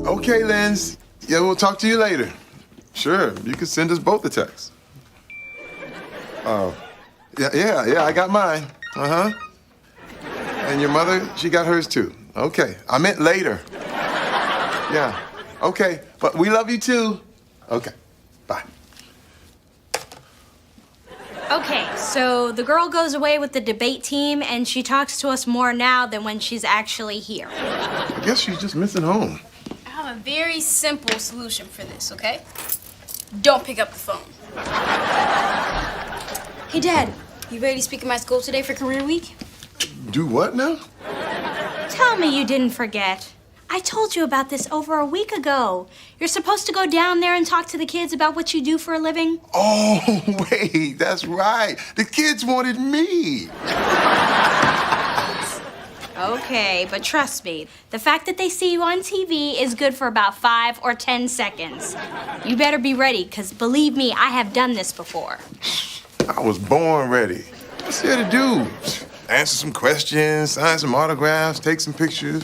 Okay, Linz. Yeah, we'll talk to you later. Sure, you can send us both a text. Oh, yeah, I got mine. Uh-huh. And your mother, she got hers too. Okay, I meant later. Yeah, okay, but we love you too. Okay, bye. Okay, so the girl goes away with the debate team and she talks to us more now than when she's actually here. I guess she's just missing home. I have a very simple solution for this, okay? Don't pick up the phone. Hey, Dad, you ready to speak at my school today for Career Week? Do what now? Tell me you didn't forget. I told you about this over a week ago. You're supposed to go down there and talk to the kids about what you do for a living. Oh, wait, that's right. The kids wanted me. Okay, but trust me, the fact that they see you on TV is good for about 5 or 10 seconds. You better be ready, because believe me, I have done this before. I was born ready. What's there to do? Answer some questions, sign some autographs, take some pictures.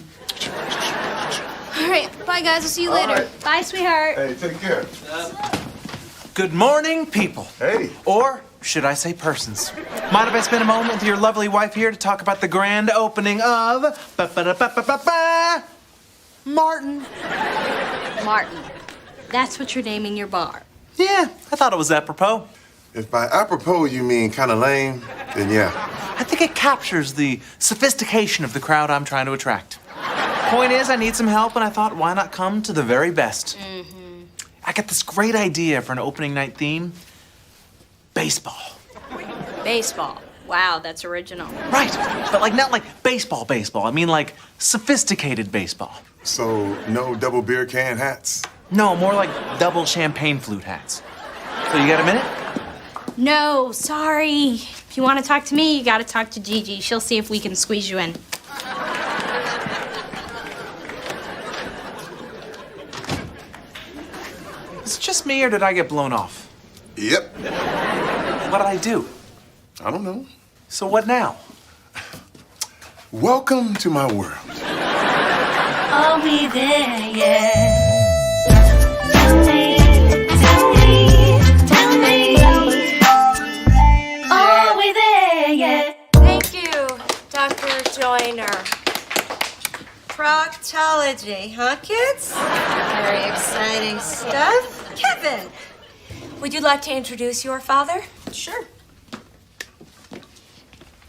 All right, bye, guys. I'll see you later. right. Bye, sweetheart. Hey, take care. Good morning, people. Hey. Or should I say persons? Mind if I spend a moment with your lovely wife here to talk about the grand opening of Martin? Martin, that's what you're naming your bar. Yeah, I thought it was apropos. If by apropos you mean kind of lame, then yeah. I think it captures the sophistication of the crowd I'm trying to attract. Point is, I need some help, and I thought, why not come to the very best? I got this great idea for an opening night theme. Baseball. Baseball. Wow, that's original. Right, but not like baseball. I mean like sophisticated baseball. So, no double beer can hats? No, more like double champagne flute hats. So you got a minute? No, sorry. If you want to talk to me, you got to talk to Gigi. She'll see if we can squeeze you in. Is it just me or did I get blown off? Yep. What did I do? I don't know. So what now? Welcome to my world. I'll be there, yeah. Tell me. Are we there yet? Thank you, Dr. Joyner. Proctology, huh, kids? Very exciting stuff. Kevin, would you like to introduce your father? Sure.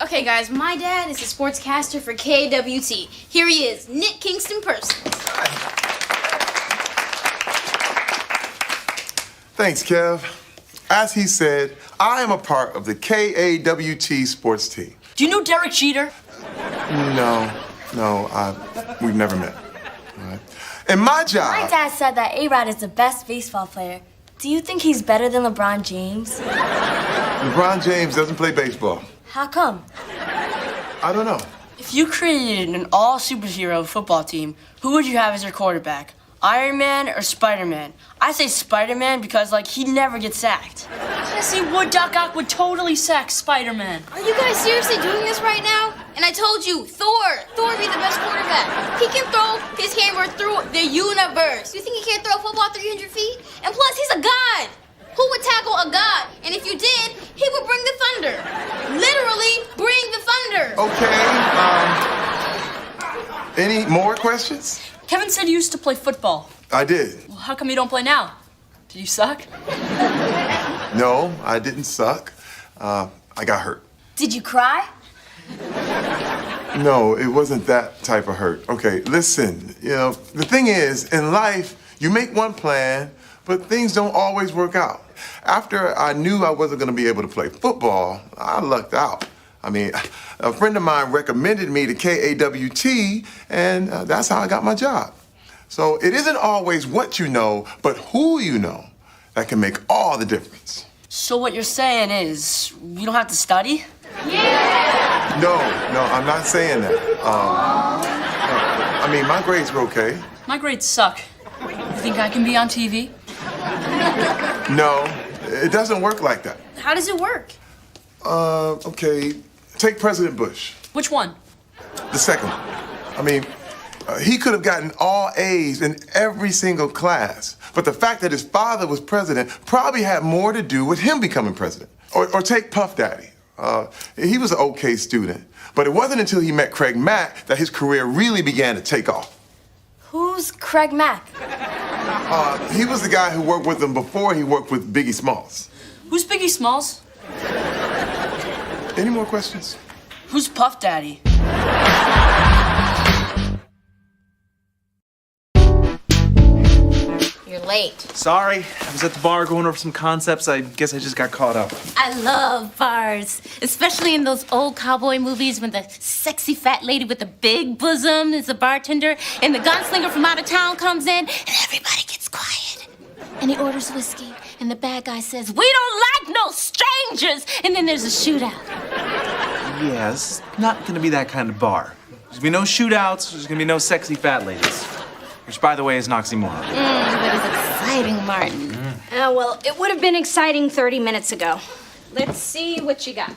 Okay, guys, my dad is a sportscaster for KWT. Here he is, Nick Kingston Parsons. Thanks, Kev. As he said, I am a part of the KAWT sports team. Do you know Derek Jeter? No, we've never met. All right. And my job... My dad said that A-Rod is the best baseball player. Do you think he's better than LeBron James? LeBron James doesn't play baseball. How come? I don't know. If you created an all-superhero football team, who would you have as your quarterback? Iron Man or Spider-Man? I say Spider-Man because, he never gets sacked. Jesse Wood Doc Ock would totally sack Spider-Man. Are you guys seriously doing this right now? And I told you, Thor would be the best quarterback. He can throw his hammer through the universe. You think he can't throw a football 300 feet? And plus, he's a god. Who would tackle a god? And if you did, he would bring the thunder. Literally bring the thunder. Okay, any more questions? Kevin said you used to play football. I did. Well, how come you don't play now? Did you suck? No, I didn't suck. I got hurt. Did you cry? No, it wasn't that type of hurt. Okay, listen, the thing is, in life, you make one plan, but things don't always work out. After I knew I wasn't going to be able to play football, I lucked out. I mean, a friend of mine recommended me to KAWT, and that's how I got my job. So it isn't always what you know, but who you know that can make all the difference. So what you're saying is, you don't have to study? No, I'm not saying that. I mean, my grades were okay. My grades suck. You think I can be on TV? No, it doesn't work like that. How does it work? Okay, take President Bush. Which one? The second one. I mean, He could have gotten all A's in every single class. But the fact that his father was president probably had more to do with him becoming president. Or take Puff Daddy. He was an okay student. But it wasn't until he met Craig Mack that his career really began to take off. Who's Craig Mack? He was the guy who worked with him before he worked with Biggie Smalls. Who's Biggie Smalls? Any more questions? Who's Puff Daddy? You're late. Sorry, I was at the bar going over some concepts. I guess I just got caught up. I love bars, especially in those old cowboy movies when the sexy fat lady with the big bosom is the bartender and the gunslinger from out of town comes in and everybody gets quiet. And he orders whiskey and the bad guy says, "We don't like no strangers," and then there's a shootout. Yeah, this is not gonna be that kind of bar. There's gonna be no shootouts, there's gonna be no sexy fat ladies. Which, by the way, is an oxymoron. But it's exciting, Martin. Well, it would have been exciting 30 minutes ago. Let's see what you got.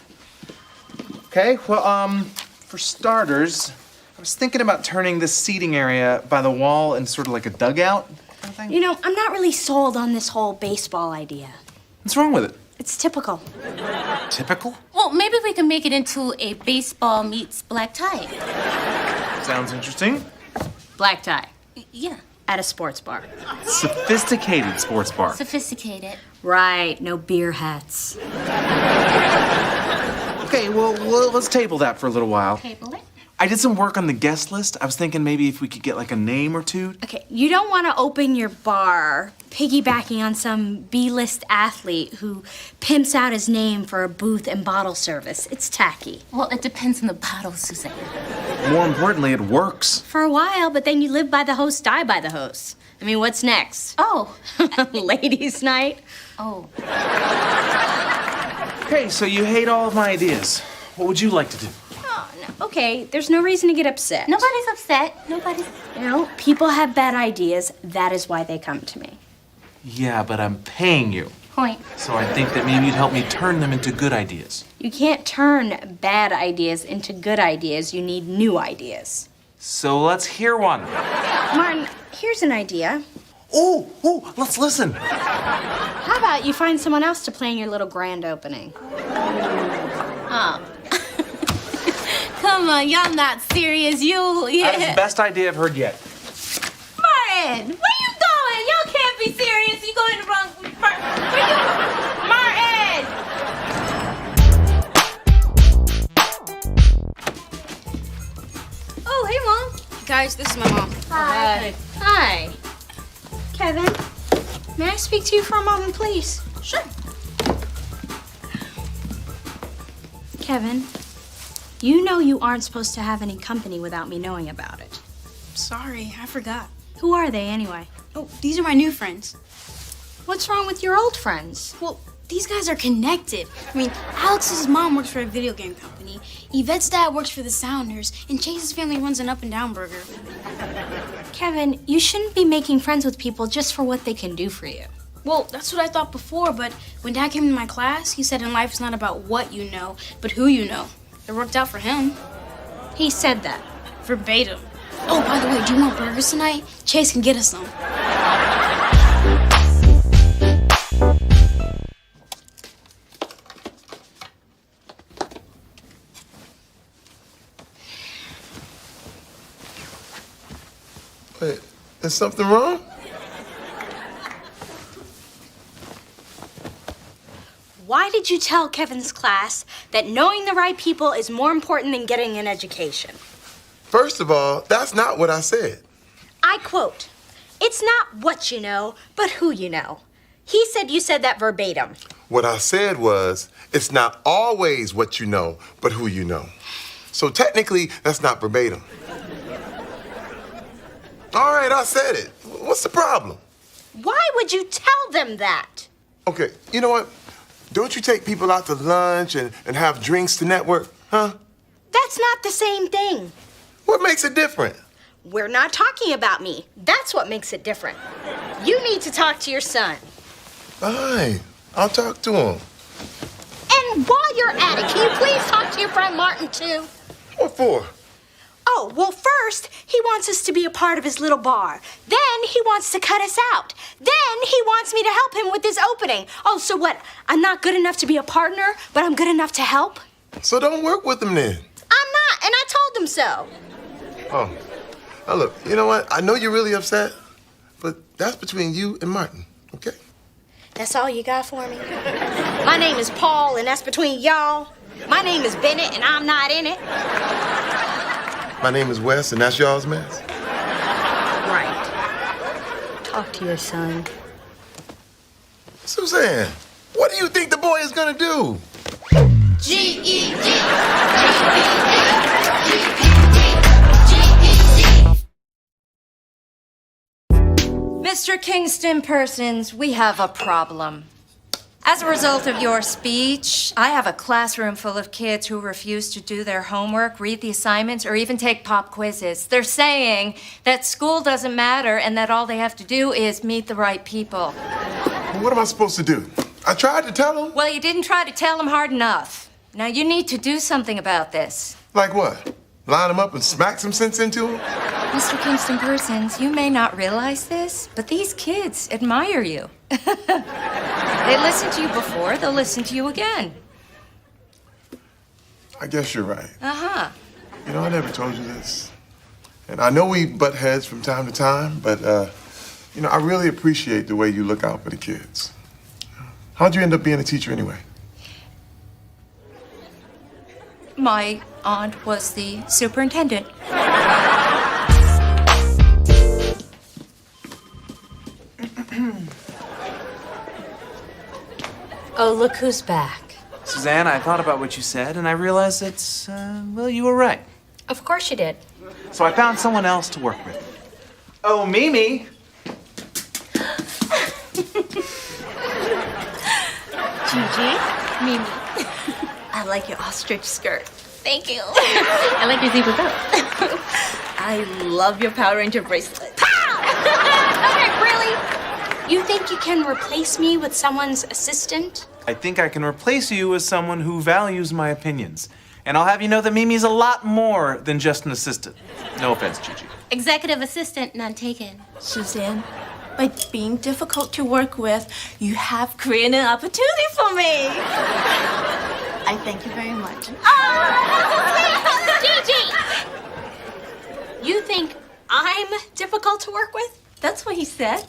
Okay, well, for starters, I was thinking about turning this seating area by the wall into sort of like a dugout kind of thing. You know, I'm not really sold on this whole baseball idea. What's wrong with it? It's typical. Typical? Well, maybe we can make it into a baseball meets black tie. Sounds interesting. Black tie. Yeah, At a sports bar. Sophisticated sports bar. sophisticated. Right, no beer hats. Okay, well, let's table that for a little while. Table it. I did some work on the guest list. I was thinking maybe if we could get like a name or two. Okay, you don't want to open your bar piggybacking on some B-list athlete who pimps out his name for a booth and bottle service. It's tacky. Well, it depends on the bottle, Suzanne. More importantly, it works. For a while, but then you live by the host, die by the host. I mean, what's next? Oh. Ladies' night? Oh. Okay, so you hate all of my ideas. What would you like to do? Oh, no. Okay, there's no reason to get upset. Nobody's upset. Nobody's. You know, people have bad ideas. That is why they come to me. Yeah, but I'm paying you. Point. So I think that maybe you'd help me turn them into good ideas. You can't turn bad ideas into good ideas. You need new ideas. So let's hear one. Martin, here's an idea. Oh, let's listen. How about you find someone else to play in your little grand opening? Oh. Come on, y'all not serious. That is the best idea I've heard yet. Martin, where you going? Y'all can't be serious. You going the wrong. Where you? Martin! Oh, hey, Mom. Guys, this is my mom. Hi. Hi. Kevin, may I speak to you for a moment, please? Sure. Kevin, you know you aren't supposed to have any company without me knowing about it. Sorry, I forgot. Who are they, anyway? Oh, these are my new friends. What's wrong with your old friends? Well, these guys are connected. I mean, Alex's mom works for a video game company, Yvette's dad works for the Sounders, and Chase's family runs an Up-and-Down burger. Kevin, you shouldn't be making friends with people just for what they can do for you. Well, that's what I thought before, but when Dad came to my class, he said in life it's not about what you know, but who you know. It worked out for him. He said that. Verbatim. Oh, by the way, do you want burgers tonight? Chase can get us some. Wait, is something wrong? Why did you tell Kevin's class that knowing the right people is more important than getting an education? First of all, that's not what I said. I quote, "It's not what you know, but who you know." He said you said that verbatim. What I said was, it's not always what you know, but who you know. So technically, that's not verbatim. All right, I said it. What's the problem? Why would you tell them that? Okay, you know what? Don't you take people out to lunch and have drinks to network, huh? That's not the same thing. What makes it different? We're not talking about me. That's what makes it different. You need to talk to your son. Fine, I'll talk to him. And while you're at it, can you please talk to your friend Martin, too? What for? Oh, well, first, he wants us to be a part of his little bar. Then he wants to cut us out. Then he wants me to help him with his opening. Oh, so what? I'm not good enough to be a partner, but I'm good enough to help? So don't work with him then. I'm not, and I told him so. Oh. Now look, you know what? I know you're really upset, but that's between you and Martin, okay? That's all you got for me? My name is Paul, and that's between y'all. My name is Bennett, and I'm not in it. My name is Wes, and that's y'all's mess. Right. Talk to your son. Suzanne, what do you think the boy is gonna do? G-E-G. Mr. Kingston Persons, we have a problem. As a result of your speech, I have a classroom full of kids who refuse to do their homework, read the assignments, or even take pop quizzes. They're saying that school doesn't matter and that all they have to do is meet the right people. Well, what am I supposed to do? I tried to tell him. Well, you didn't try to tell them hard enough. Now, you need to do something about this. Like what? Line him up and smack some sense into him? Mr. Kingston Persons, you may not realize this, but these kids admire you. They listened to you before, they'll listen to you again. I guess you're right. Uh-huh. You know, I never told you this. And I know we butt heads from time to time, but, you know, I really appreciate the way you look out for the kids. How'd you end up being a teacher anyway? My aunt was the superintendent. Oh, look who's back. Suzanne, I thought about what you said, and I realized it's, well, you were right. Of course you did. So I found someone else to work with. Oh, Mimi! Gigi, Mimi. I like your ostrich skirt. Thank you. I like your zebra belt. I love your Power Ranger bracelet. Okay, really? You think you can replace me with someone's assistant? I think I can replace you with someone who values my opinions. And I'll have you know that Mimi's a lot more than just an assistant. No offense, Gigi. Executive assistant, none taken. Suzanne, by being difficult to work with, you have created an opportunity for me. I thank you very much. Gigi! You think I'm difficult to work with? That's what he said.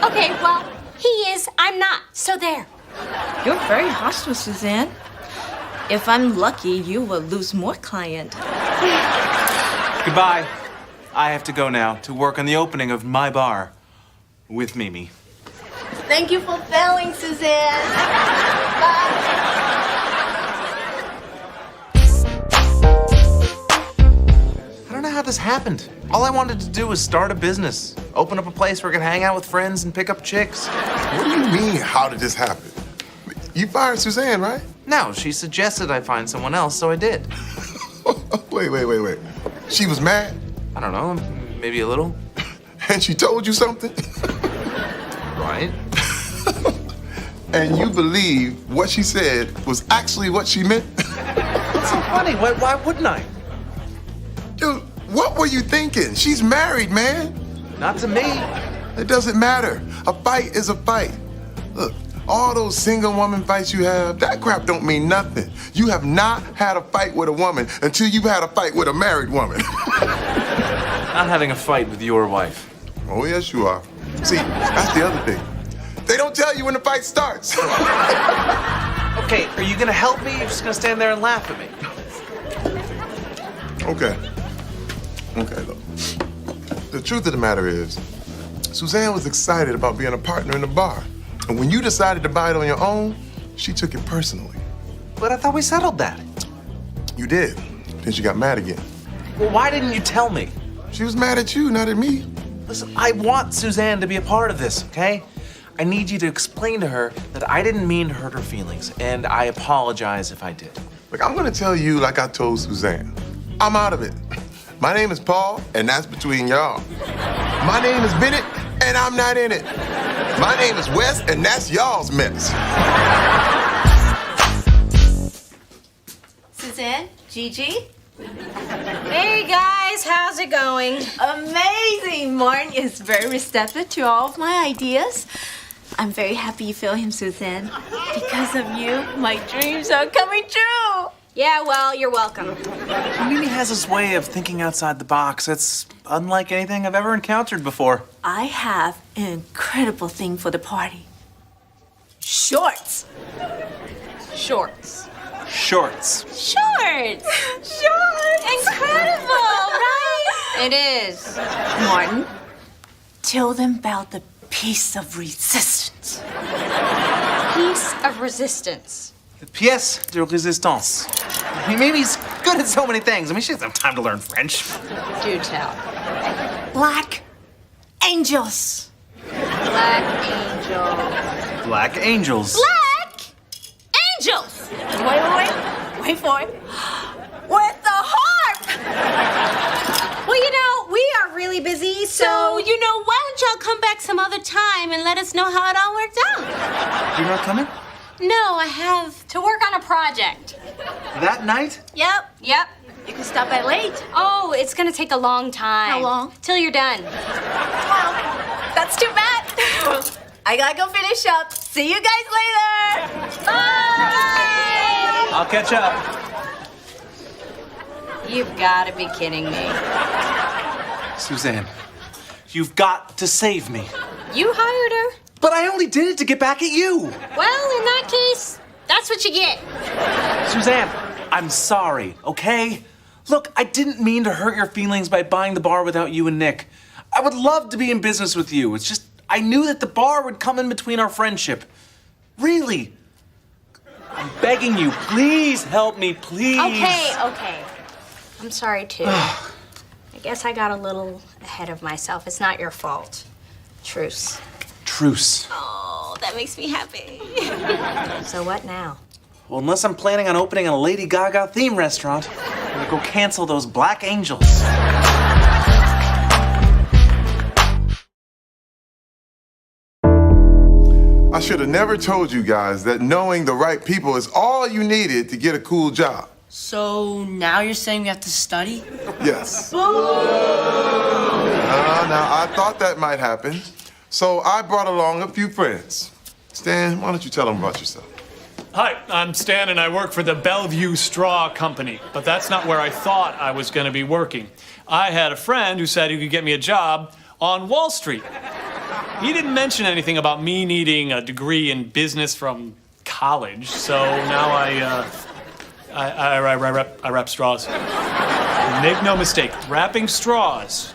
Okay, well, he is, I'm not, so there. You're very hostile, Suzanne. If I'm lucky, you will lose more client. Goodbye. I have to go now to work on the opening of my bar with Mimi. Thank you for failing, Suzanne. I don't know how this happened. All I wanted to do was start a business, open up a place where I could hang out with friends and pick up chicks. What do you mean, how did this happen? You fired Suzanne, right? No, she suggested I find someone else, so I did. Wait. She was mad? I don't know, maybe a little. And she told you something? Right? And you believe what she said was actually what she meant? What's so funny? Why wouldn't I? Dude, what were you thinking? She's married, man. Not to me. It doesn't matter. A fight is a fight. Look, all those single woman fights you have, that crap don't mean nothing. You have not had a fight with a woman until you've had a fight with a married woman. Not having a fight with your wife. Oh, yes, you are. See, that's the other thing. They don't tell you when the fight starts. Okay, are you gonna help me? You're just gonna stand there and laugh at me. Okay, look. The truth of the matter is, Suzanne was excited about being a partner in the bar. And when you decided to buy it on your own, she took it personally. But I thought we settled that. You did. Then she got mad again. Well, why didn't you tell me? She was mad at you, not at me. Listen, I want Suzanne to be a part of this, okay? I need you to explain to her that I didn't mean to hurt her feelings, and I apologize if I did. Look, I'm gonna tell you like I told Suzanne. I'm out of it. My name is Paul, and that's between y'all. My name is Bennett, and I'm not in it. My name is Wes, and that's y'all's mess. Suzanne, Gigi, Hey, guys. guys. How's it going? Amazing! Martin is very receptive to all of my ideas. I'm very happy you feel him, Suzanne. Because of you, my dreams are coming true. Yeah, well, you're welcome. Mimi has this way of thinking outside the box. It's unlike anything I've ever encountered before. I have an incredible thing for the party. Shorts. Shorts. Shorts. Shorts! Shorts! Incredible, right? It is. Martin, tell them about the piece of resistance. Piece of resistance. The pièce de résistance. I mean, Mimi's good at so many things. I mean, she doesn't have time to learn French. Do tell. Black angels. Black angel. Black angels. Black angels! Wait for it. With the harp! Well, you know, we are really busy, So, why don't y'all come back some other time and let us know how it all worked out? You're not coming? No, I have. to work on a project. That night? Yep. You can stop by late. Oh, it's gonna take a long time. How long? Till you're done. Well, that's too bad. I gotta go finish up. See you guys later. Bye! I'll catch up. You've gotta be kidding me. Suzanne, you've got to save me. You hired her? But I only did it to get back at you. Well, in that case, that's what you get. Suzanne, I'm sorry, okay? Look, I didn't mean to hurt your feelings by buying the bar without you and Nick. I would love to be in business with you. It's just, I knew that the bar would come in between our friendship. Really. I'm begging you, please help me, please. Okay. I'm sorry, too. I guess I got a little ahead of myself. It's not your fault. Truce. Truce. Oh, that makes me happy. So what now? Well, unless I'm planning on opening a Lady Gaga theme restaurant, I'm gonna go cancel those Black Angels. I should have never told you guys that knowing the right people is all you needed to get a cool job. So now you're saying we have to study? Yes. Now, I thought that might happen. So I brought along a few friends. Stan, why don't you tell them about yourself? Hi, I'm Stan and I work for the Bellevue Straw Company, but that's not where I thought I was going to be working. I had a friend who said he could get me a job on Wall Street. He didn't mention anything about me needing a degree in business from college, so now I wrap straws. Make no mistake, wrapping straws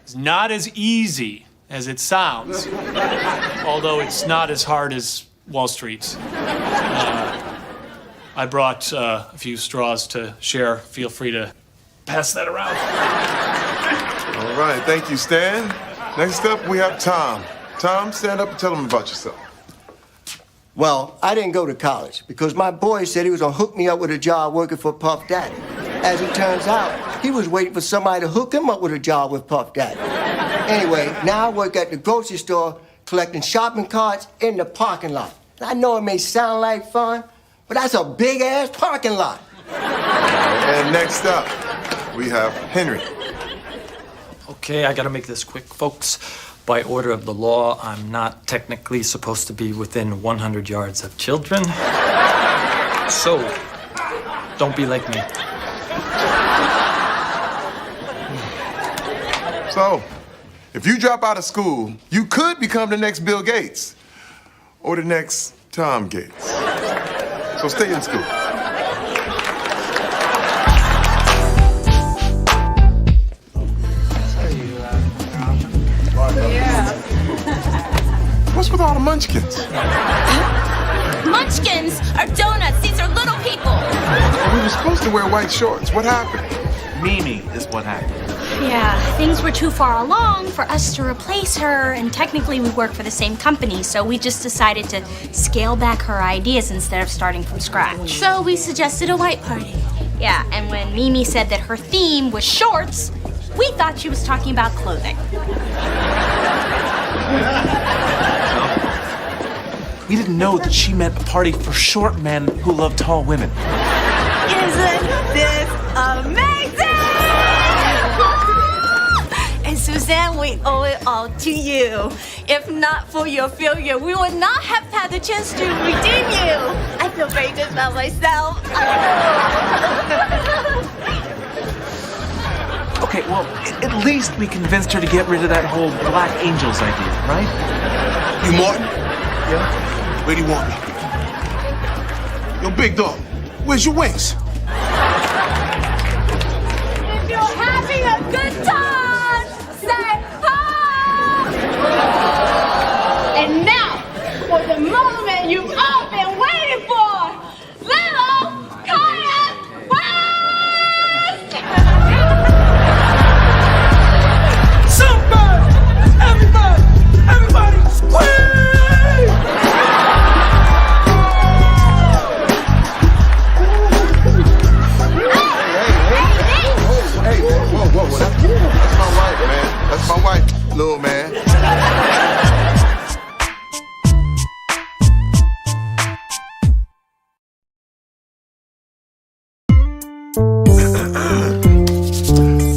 is not as easy as it sounds, although it's not as hard as Wall Street's. I brought a few straws to share. Feel free to pass that around. All right, thank you, Stan. Next up, we have Tom. Tom, stand up and tell them about yourself. Well, I didn't go to college because my boy said he was gonna hook me up with a job working for Puff Daddy. As it turns out, he was waiting for somebody to hook him up with a job with Puff Daddy. Anyway, now I work at the grocery store collecting shopping carts in the parking lot. I know it may sound like fun, but that's a big-ass parking lot. And next up, we have Henry. Okay, I gotta make this quick, folks. By order of the law, I'm not technically supposed to be within 100 yards of children. So, don't be like me. So, if you drop out of school, you could become the next Bill Gates or the next Tom Gates. So stay in school. What's with all the munchkins? Munchkins are donuts. These are little people. We were supposed to wear white shorts. What happened? Mimi is what happened. Yeah, things were too far along for us to replace her, and technically we work for the same company, so we just decided to scale back her ideas instead of starting from scratch. So we suggested a white party. Yeah, and when Mimi said that her theme was shorts, we thought she was talking about clothing. We didn't know that she meant a party for short men who love tall women. Isn't this amazing? Suzanne, we owe it all to you. If not for your failure, we would not have had the chance to redeem you. I feel very good about myself. Okay, well, at least we convinced her to get rid of that whole Black Angels idea, right? You Martin? Yeah? Where do you want me? Yo, big dog, where's your wings? If you're having a good time, say hi! And now, for the moment you've all been waiting for, Little Kayak West! Somebody! Everybody scream! Hey, whoa, that's my wife, man. That's my wife, little man.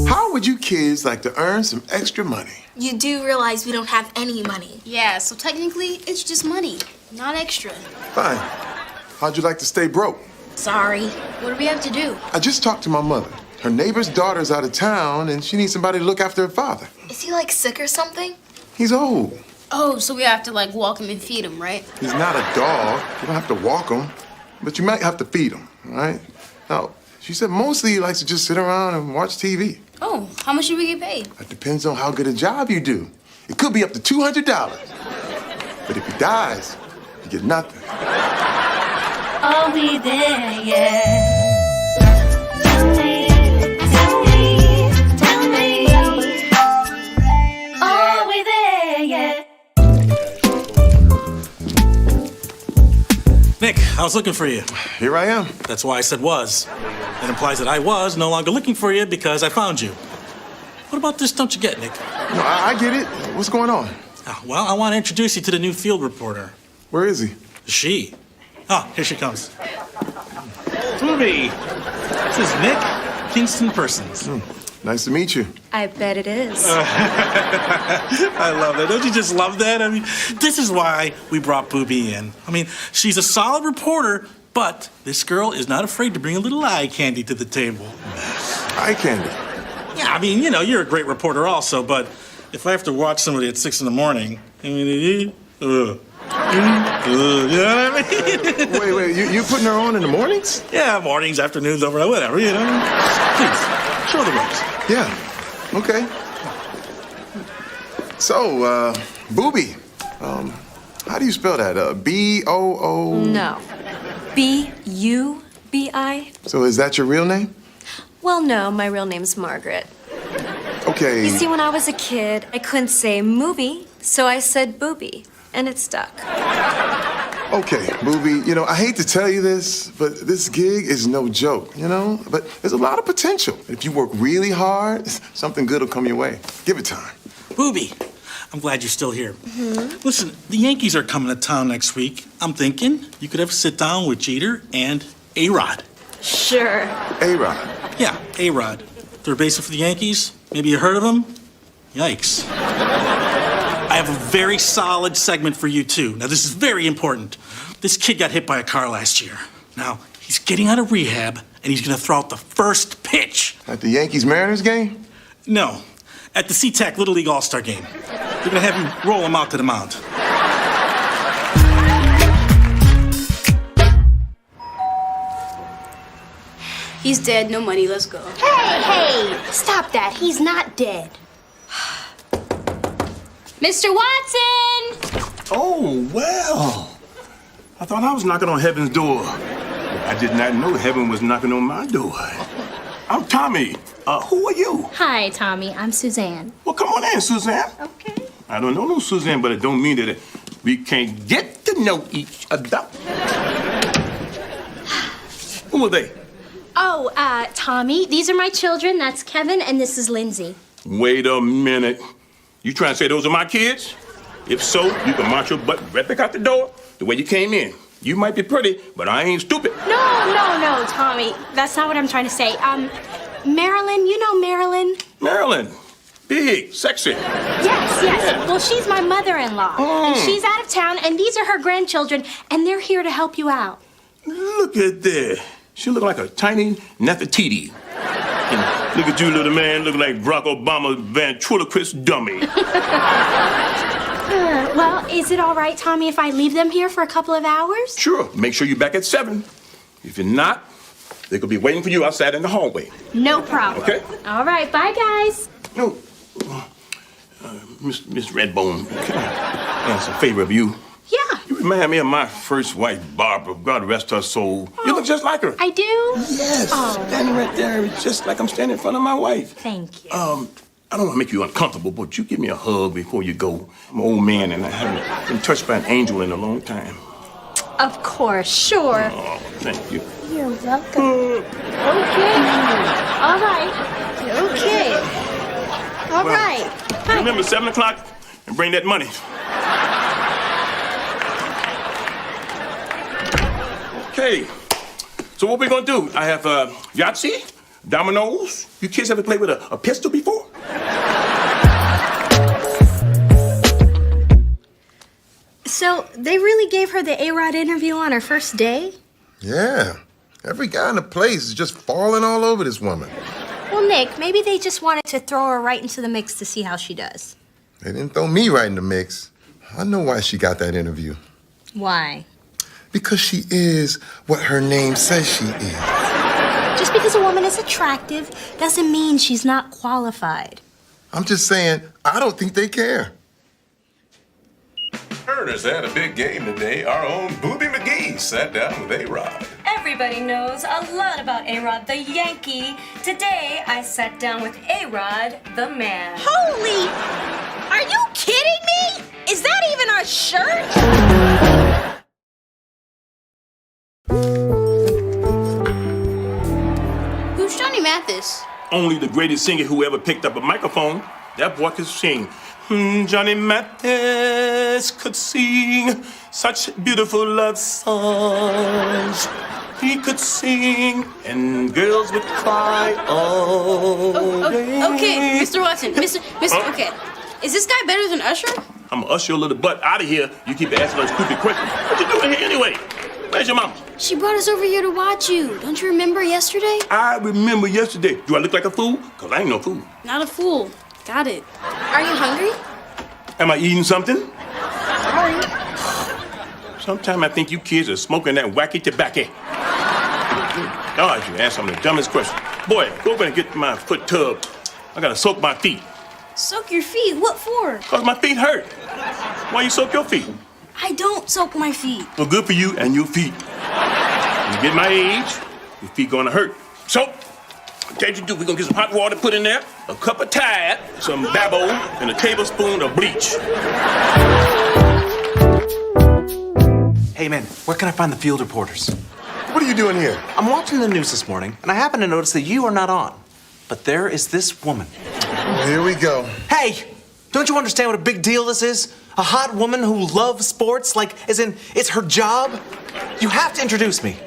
How would you kids like to earn some extra money? You do realize we don't have any money. Yeah, so technically, it's just money, not extra. Fine. How'd you like to stay broke? Sorry. What do we have to do? I just talked to my mother. Her neighbor's daughter's out of town, and she needs somebody to look after her father. Is he, like, sick or something? He's old. Oh, so we have to, like, walk him and feed him, right? He's not a dog. You don't have to walk him, but you might have to feed him, all right? Now, she said mostly he likes to just sit around and watch TV. Oh, how much should we get paid? It depends on how good a job you do. It could be up to $200. But if he dies, you get nothing. Are we there yet? Tell me, are we there yet? Nick, I was looking for you. Here I am. That's why I said was. It implies that I was no longer looking for you because I found you. What about this don't you get, Nick? No, I get it. What's going on? Well, I want to introduce you to the new field reporter. Where is he? She. Oh, here she comes. Ruby. This is Nick Kingston Persons. Nice to meet you. I bet it is. I love that. Don't you just love that? I mean, this is why we brought Booby in. I mean, she's a solid reporter, but this girl is not afraid to bring a little eye candy to the table. Eye candy? Yeah, I mean, you know, you're a great reporter also, but if I have to watch somebody at 6 in the morning, I mean, you know what I mean? Wait, you putting her on in the mornings? Yeah, mornings, afternoons, over, whatever, you know. Please, show the ropes. Yeah, okay. So, Booby, how do you spell that? B-O-O? No. B-U-B-I? So is that your real name? Well, no, my real name's Margaret. Okay. You see, when I was a kid, I couldn't say movie, so I said booby, and it stuck. Okay, Booby, you know, I hate to tell you this, but this gig is no joke, you know? But there's a lot of potential. If you work really hard, something good will come your way. Give it time. Booby, I'm glad you're still here. Listen, the Yankees are coming to town next week. I'm thinking you could have a sit down with Jeter and A-Rod. Sure. A-Rod? Yeah, A-Rod. Third baseman for the Yankees. Maybe you heard of him? Yikes. I have a very solid segment for you, too. Now, this is very important. This kid got hit by a car last year. Now, he's getting out of rehab, and he's going to throw out the first pitch. At the Yankees-Mariners game? No, at the SeaTac Little League All-Star game. They're going to have him roll him out to the mound. He's dead, no money, let's go. Hey, stop that. He's not dead. Mr. Watson! Oh, well. I thought I was knocking on heaven's door. I did not know heaven was knocking on my door. I'm Tommy. Who are you? Hi, Tommy. I'm Suzanne. Well, come on in, Suzanne. Okay. I don't know no Suzanne, but it don't mean that we can't get to know each other. Who are they? Oh, Tommy, these are my children. That's Kevin, and this is Lindsay. Wait a minute. You trying to say those are my kids? If so, you can march your butt right back out the door the way you came in. You might be pretty, but I ain't stupid. No, Tommy. That's not what I'm trying to say. Marilyn, you know Marilyn? Marilyn, big, sexy. Yes. Well, she's my mother-in-law. And she's out of town, and these are her grandchildren, and they're here to help you out. Look at that. She look like a tiny Nefertiti. And look at you, little man, looking like Barack Obama's ventriloquist dummy. Well, is it all right, Tommy, if I leave them here for a couple of hours? Sure, make sure you're back at 7. If you're not, they could be waiting for you outside in the hallway. No problem. Okay. All right, bye, guys. No, Miss Redbone, can I ask a favor of you? Yeah. You remind me of my first wife, Barbara. God rest her soul. You look just like her. I do? Yes. Standing right there, just like I'm standing in front of my wife. Thank you. I don't want to make you uncomfortable, but you give me a hug before you go. I'm an old man, and I haven't been touched by an angel in a long time. Of course, sure. Oh, thank you. You're welcome. Okay. All right. Okay. All right. Bye. Remember, 7 o'clock, and bring that money. Okay. So what we gonna do? I have Yahtzee, dominoes. You kids ever played with a pistol before? So, they really gave her the A-Rod interview on her first day? Yeah. Every guy in the place is just falling all over this woman. Well, Nick, maybe they just wanted to throw her right into the mix to see how she does. They didn't throw me right in the mix. I know why she got that interview. Why? Because she is what her name says she is. Just because a woman is attractive doesn't mean she's not qualified. I'm just saying, I don't think they care. Turners had a big game today. Our own Booby McGee sat down with A-Rod. Everybody knows a lot about A-Rod the Yankee. Today, I sat down with A-Rod the man. Holy! Are you kidding me? Is that even a shirt? Who's Johnny Mathis? Only the greatest singer who ever picked up a microphone. That boy could sing. Johnny Mathis could sing such beautiful love songs. He could sing, and girls would cry all day. Okay, Mr. Watson. Okay. Is this guy better than Usher? I'm gonna usher your little butt out of here. You keep asking those stupid questions. What you doing here anyway? Where's your mama? She brought us over here to watch you. Don't you remember yesterday? I remember yesterday. Do I look like a fool? Because I ain't no fool. Not a fool. Got it. Are you hungry? Am I eating something? Sometimes I think you kids are smoking that wacky tobacco. God, you ask some of the dumbest questions. Boy, go over and get my foot tub. I gotta soak my feet. Soak your feet? What for? Because my feet hurt. Why you soak your feet? I don't soak my feet. Well, good for you and your feet. When you get my age, your feet gonna hurt. So, I'll tell you what you do. We're gonna get some hot water put in there, a cup of Tide, some Babo, and a tablespoon of bleach. Hey, man, where can I find the field reporters? What are you doing here? I'm watching the news this morning, and I happen to notice that you are not on. But there is this woman. Here we go. Hey, don't you understand what a big deal this is? A hot woman who loves sports, like, as in, it's her job? You have to introduce me.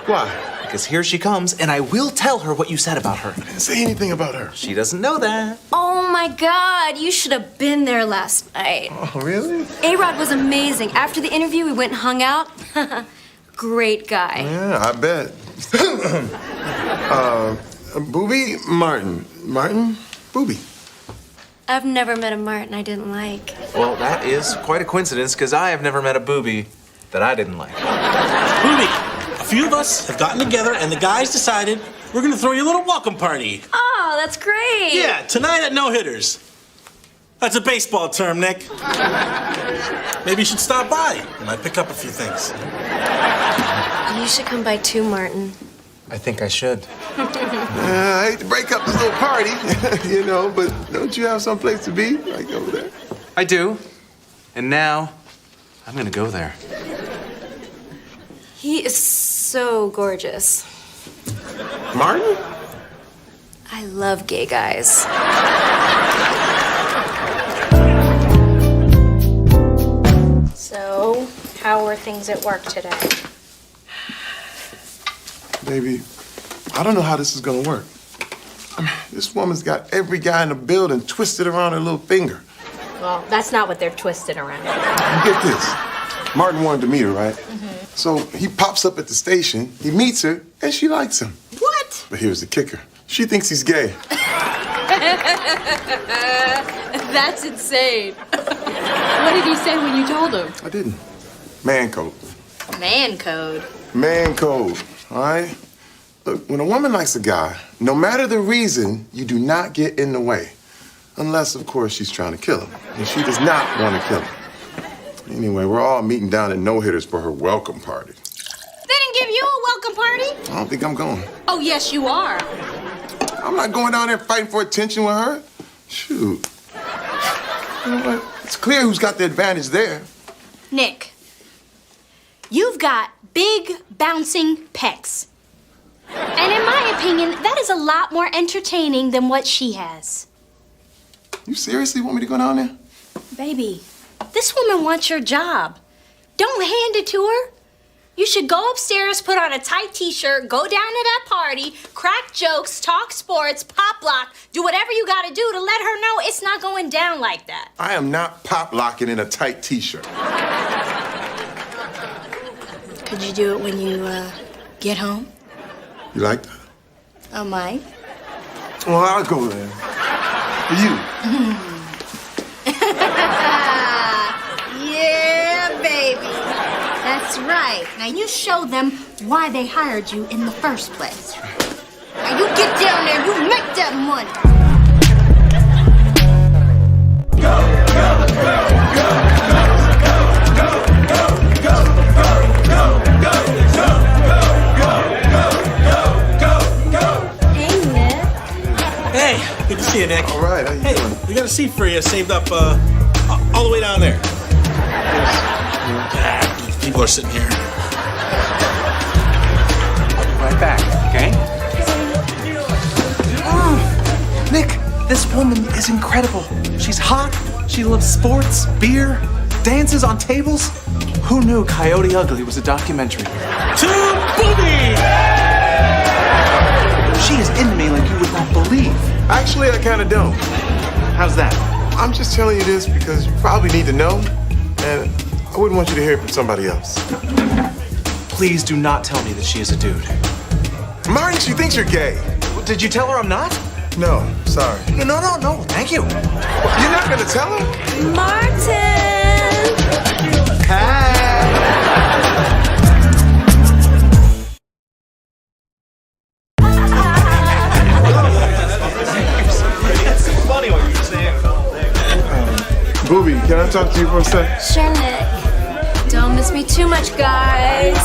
Why? Because here she comes, and I will tell her what you said about her. I didn't say anything about her. She doesn't know that. Oh my God, you should have been there last night. Oh, really? A-Rod was amazing. After the interview, we went and hung out. Great guy. Yeah, I bet. Booby Martin. Martin? Booby. I've never met a Martin I didn't like. Well, that is quite a coincidence, because I have never met a booby that I didn't like. Booby, a few of us have gotten together and the guys decided we're gonna throw you a little welcome party. Oh, that's great. Yeah, tonight at No Hitters. That's a baseball term, Nick. Maybe you should stop by. You might pick up a few things. You should come by too, Martin. I think I should. I hate to break up this little party, you know, but don't you have someplace to be, like over there? I do. And now, I'm gonna go there. He is so gorgeous. Martin? I love gay guys. So, how were things at work today? Baby, I don't know how this is gonna work. I mean, this woman's got every guy in the building twisted around her little finger. Well, that's not what they're twisted around. You get this. Martin wanted to meet her, right? So he pops up at the station, he meets her, and she likes him. What? But here's the kicker. She thinks he's gay. That's insane. What did he say when you told him? I didn't. Man code. Man code. Man code, all right? Look, when a woman likes a guy, no matter the reason, you do not get in the way. Unless, of course, she's trying to kill him. And she does not want to kill him. Anyway, we're all meeting down at No Hitters for her welcome party. They didn't give you a welcome party? I don't think I'm going. Oh, yes, you are. I'm not going down there fighting for attention with her. Shoot. You know what? It's clear who's got the advantage there. Nick, you've got big, bouncing pecs. And in my opinion, that is a lot more entertaining than what she has. You seriously want me to go down there? Baby, this woman wants your job. Don't hand it to her. You should go upstairs, put on a tight t-shirt, go down to that party, crack jokes, talk sports, pop lock, do whatever you gotta do to let her know it's not going down like that. I am not pop locking in a tight t-shirt. Could you do it when you, get home? You like that? I might. Well, I'll go there. For you. Yeah, baby. That's right. Now you show them why they hired you in the first place. Now you get down there, you make that money. Hey, Nick. Hey, good to see you, Nick. All right, how you doing? We got a seat for you saved up all the way down there. These people are sitting here. Right back, okay? Nick, this woman is incredible. She's hot, she loves sports, beer, dances on tables. Who knew Coyote Ugly was a documentary? To Booby! She is into me like you would not believe. Actually, I kind of don't. How's that? I'm just telling you this because you probably need to know, and I wouldn't want you to hear it from somebody else. Please do not tell me that she is a dude. Martin, she thinks you're gay. Did you tell her I'm not? No, sorry. No, thank you. You're not gonna tell her? Martin! Booby, can I talk to you for a sec? Sure, Nick. Don't miss me too much, guys.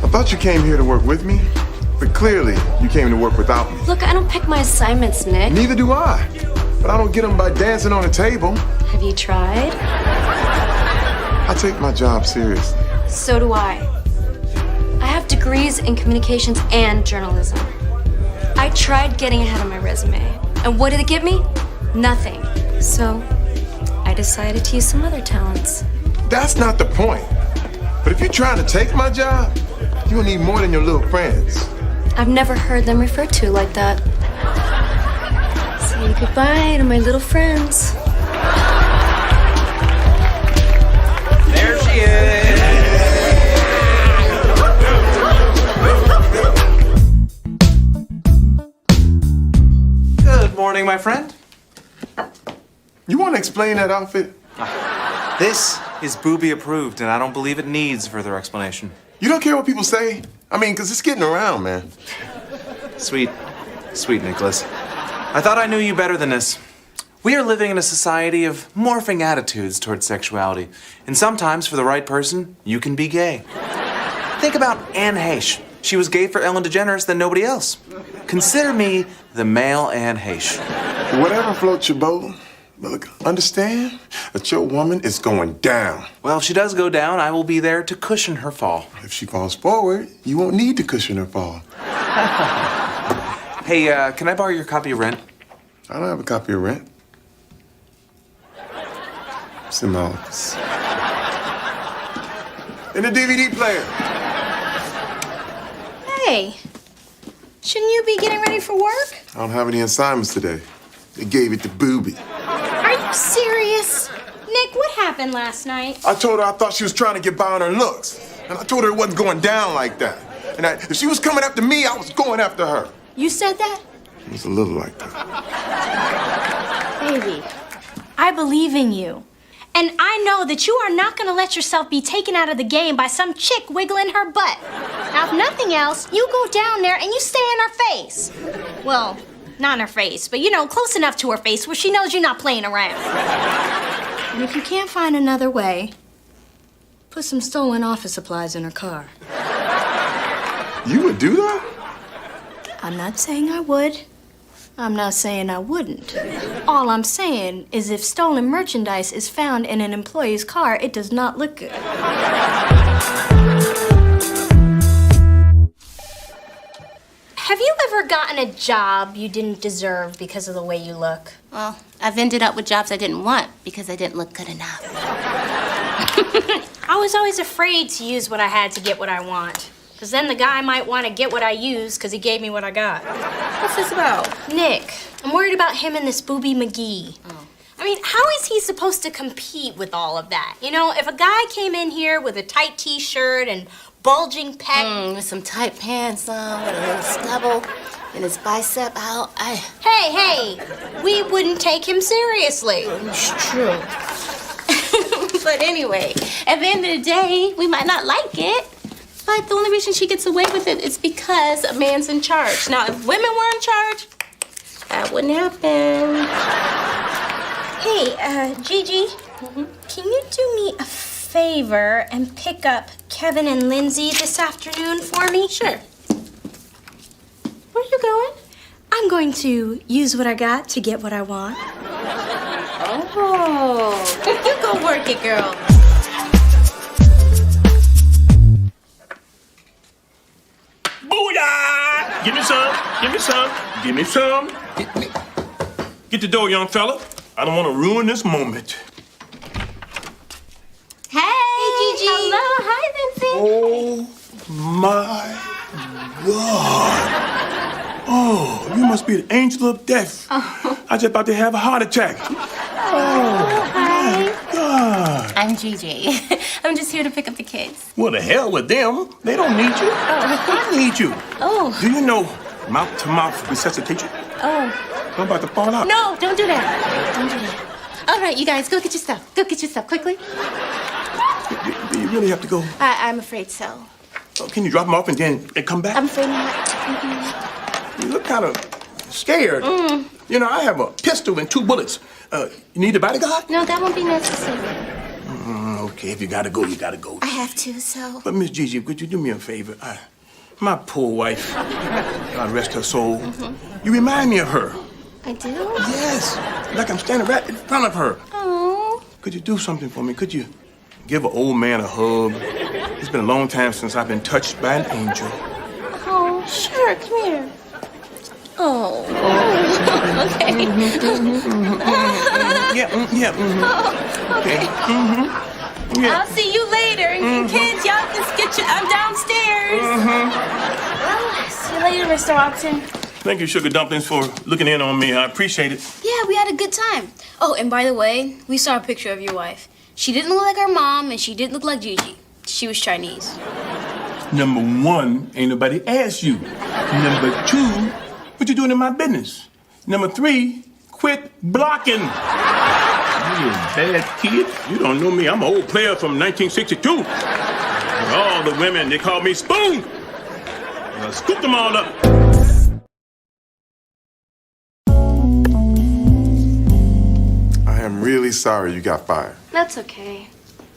I thought you came here to work with me, but clearly you came to work without me. Look, I don't pick my assignments, Nick. Neither do I. But I don't get them by dancing on a table. Have you tried? I take my job seriously. So do I. I have degrees in communications and journalism. I tried getting ahead on my resume. And what did it give me? Nothing. So I decided to use some other talents. That's not the point. But if you're trying to take my job, you'll need more than your little friends. I've never heard them referred to like that. Say goodbye to my little friends. There she is. Good morning, my friend. You want to explain that outfit? This is Booby approved, and I don't believe it needs further explanation. You don't care what people say? I mean, because it's getting around, man. Sweet Nicholas. I thought I knew you better than this. We are living in a society of morphing attitudes towards sexuality. And sometimes, for the right person, you can be gay. Think about Anne Heche. She was gay for Ellen DeGeneres than nobody else. Consider me the male Anne Heche. Whatever floats your boat. But look, understand that your woman is going down. Well, if she does go down, I will be there to cushion her fall. If she falls forward, you won't need to cushion her fall. Hey, can I borrow your copy of Rent? I don't have a copy of Rent. It's in my office. in the DVD player. Hey, shouldn't you be getting ready for work? I don't have any assignments today. They gave it to Booby. Are you serious? Nick, what happened last night? I told her I thought she was trying to get by on her looks. And I told her it wasn't going down like that. And if she was coming after me, I was going after her. You said that? It was a little like that. Baby, I believe in you. And I know that you are not going to let yourself be taken out of the game by some chick wiggling her butt. Now, if nothing else, you go down there and you stay in her face. Well, not in her face, but you know, close enough to her face where she knows you're not playing around. And if you can't find another way, put some stolen office supplies in her car. You would do that? I'm not saying I would. I'm not saying I wouldn't. All I'm saying is if stolen merchandise is found in an employee's car, it does not look good. Have you ever gotten a job you didn't deserve because of the way you look? Well, I've ended up with jobs I didn't want because I didn't look good enough. I was always afraid to use what I had to get what I want. Because then the guy might want to get what I use because he gave me what I got. What's this about? Nick. I'm worried about him and this Booby McGee. Oh. I mean, how is he supposed to compete with all of that? You know, if a guy came in here with a tight t-shirt and bulging pec... with some tight pants on, with a little stubble, and his bicep out, Hey, we wouldn't take him seriously. It's true. But anyway, at the end of the day, we might not like it. But the only reason she gets away with it is because a man's in charge. Now, if women were in charge, that wouldn't happen. Hey, Gigi, can you do me a favor and pick up Kevin and Lindsay this afternoon for me? Sure. Where are you going? I'm going to use what I got to get what I want. Oh, you go work it, girl. Booyah! Give me some, give me some, give me some. Get the door, young fella. I don't want to ruin this moment. Hey, Gigi. Hello, hi, Vincent. Oh my God. Oh, you must be the angel of death. Oh. I just about to have a heart attack. Oh, my God. I'm Gigi. I'm just here to pick up the kids. Well, the hell with them. They don't need you. I need you. Oh. Do you know mouth-to-mouth resuscitation? Oh. I'm about to fall out. No, don't do that. Don't do that. All right, you guys, go get your stuff. Go get your stuff quickly. Do you really have to go? I'm afraid so. Oh, can you drop them off and then come back? I'm afraid not. You look kind of scared. You know, I have a pistol and 2 bullets. You need a bodyguard? No, that won't be necessary. Okay, if you gotta go, you gotta go. I have to, so. But Miss Gigi, could you do me a favor? My poor wife, God rest her soul. You remind me of her. I do? Yes, like I'm standing right in front of her. Oh. Could you do something for me? Could you give an old man a hug? It's been a long time since I've been touched by an angel. Oh, sure, come here. Oh. Okay. Okay. I'll see you later. And kids, y'all can get you. I'm downstairs. Well, see you later, Mr. Watson. Thank you, Sugar Dumplings, for looking in on me. I appreciate it. Yeah, we had a good time. Oh, and by the way, we saw a picture of your wife. She didn't look like our mom, and she didn't look like Gigi. She was Chinese. Number 1, ain't nobody asked you. Number 2, what you doing in my business? Number 3, quit blocking. You bad kid. You don't know me. I'm an old player from 1962. And all the women, they call me Spoon. And I scooped them all up. I am really sorry you got fired. That's okay.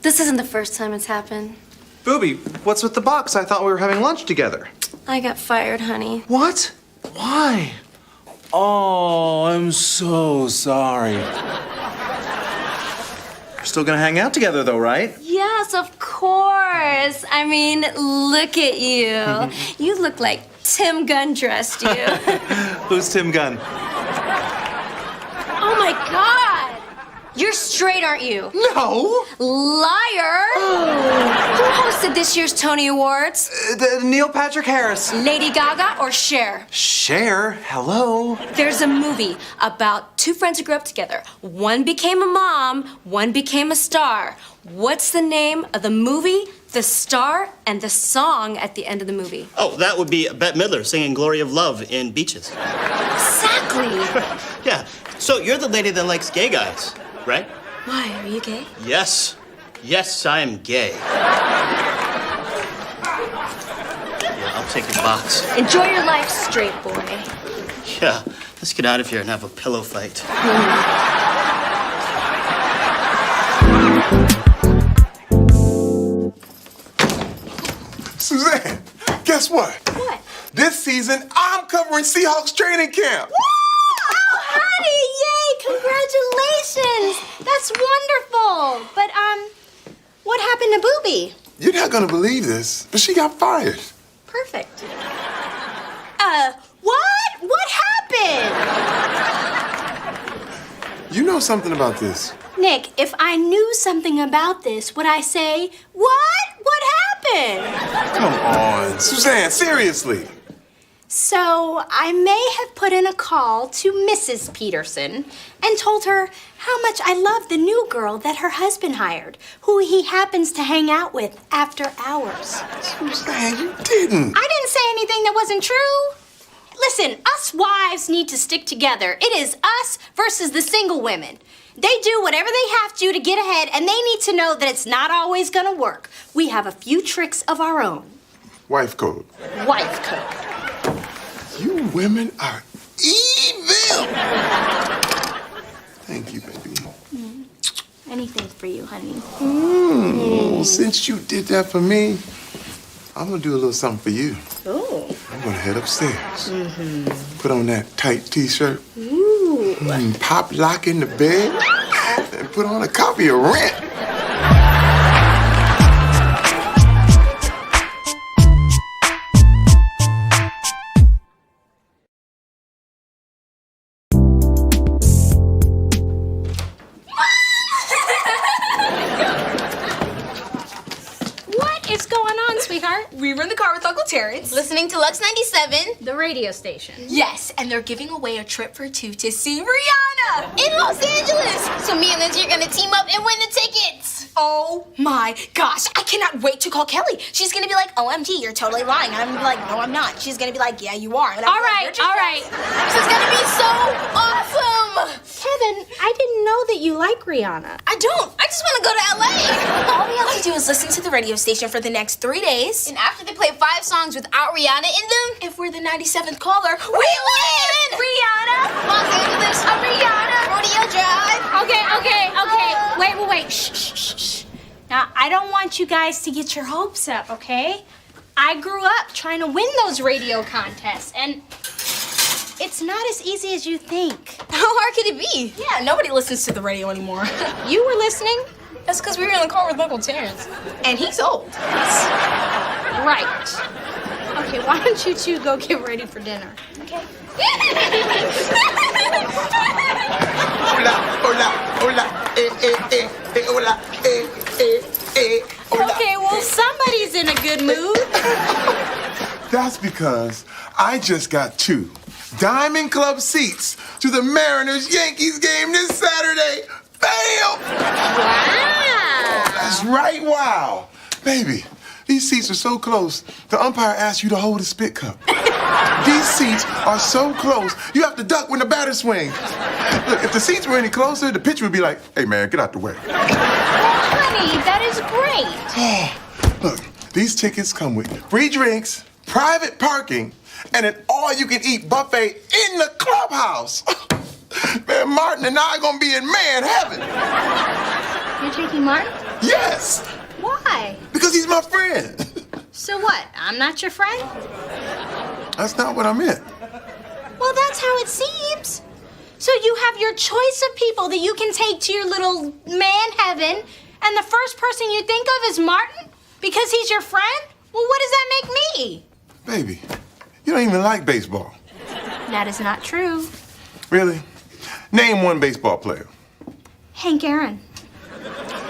This isn't the first time it's happened. Booby, what's with the box? I thought we were having lunch together. I got fired, honey. What? Why? Oh, I'm so sorry. We're still gonna hang out together though, right? Yes, of course. I mean, look at you. You look like Tim Gunn dressed you. Who's Tim Gunn? Oh my God! You're straight, aren't you? No. Liar! Who hosted this year's Tony Awards? Neil Patrick Harris. Lady Gaga or Cher? Cher, hello. There's a movie about two friends who grew up together. One became a mom, one became a star. What's the name of the movie, the star, and the song at the end of the movie? Oh, that would be Bette Midler singing Glory of Love in Beaches. Exactly! Yeah, so you're the lady that likes gay guys, right? Why, are you gay? Yes. Yes, I am gay. Yeah, I'll take your box. Enjoy your life straight, boy. Yeah, let's get out of here and have a pillow fight. Suzanne, guess what? What? This season, I'm covering Seahawks training camp. Oh, honey, yay! Congratulations! That's wonderful. But, what happened to Booby? You're not gonna believe this, but she got fired. Perfect. What? What happened? You know something about this. Nick, if I knew something about this, would I say, what? What happened? Come on, Suzanne, seriously. So, I may have put in a call to Mrs. Peterson and told her how much I love the new girl that her husband hired, who he happens to hang out with after hours. Suzanne, you didn't. I didn't say anything that wasn't true. Listen, us wives need to stick together. It is us versus the single women. They do whatever they have to get ahead, and they need to know that it's not always gonna work. We have a few tricks of our own. Wife code. Wife code. You women are evil. Thank you, baby. Anything for you, honey. Well, since you did that for me, I'm gonna do a little something for you. Oh. I'm gonna head upstairs. Put on that tight t-shirt. Ooh. Pop lock in the bed. And put on a copy of Rent. What is going on, sweetheart? We were in the car with Uncle Terrence, listening to Lux 97. The radio station. Yes, and they're giving away a trip for two to see Rihanna in Los Angeles. So me and Lindsay are gonna team up and win the tickets. Oh my gosh, I cannot wait to call Kelly. She's gonna be like, OMG, you're totally lying. And I'm gonna be like, no, I'm not. She's gonna be like, yeah, you are. And I'm All like, right, "You're just all lying." right. This is gonna be so awesome. Kevin, I didn't know that you like Rihanna. I don't. I just want to go to LA. All we have to do is listen to the radio station for the next 3 days. And after they play 5 songs without Rihanna in them, if we're the 97th caller, we win! Rihanna? Los Angeles, Rihanna, Rodeo Drive. Okay. Wait. Shh. Now, I don't want you guys to get your hopes up, okay? I grew up trying to win those radio contests, and it's not as easy as you think. How hard could it be? Yeah, nobody listens to the radio anymore. You were listening? That's because we were in the car with Uncle Terrence. And he's old. Right. Okay, why don't you two go get ready for dinner? Okay. Hola, hola, hola. Okay, well, somebody's in a good mood. That's because I just got 2 Diamond Club seats to the Mariners-Yankees game this Saturday. Bam! Wow. That's right, wow. Baby, these seats are so close, the umpire asked you to hold a spit cup. These seats are so close, you have to duck when the batter swings. Look, if the seats were any closer, the pitcher would be like, hey, man, get out the way. Well, honey, that is great. Look, these tickets come with free drinks, private parking, and an all-you-can-eat buffet in the clubhouse. Man, Martin and I are gonna be in man heaven. You're taking Martin? Yes, Why? because he's my friend. So what? I'm not your friend? That's not what I meant. Well, that's how it seems. So you have your choice of people that you can take to your little man heaven, and the first person you think of is Martin? Because he's your friend? Well, what does that make me? Baby, you don't even like baseball. That is not true. Really? Name one baseball player. Hank Aaron.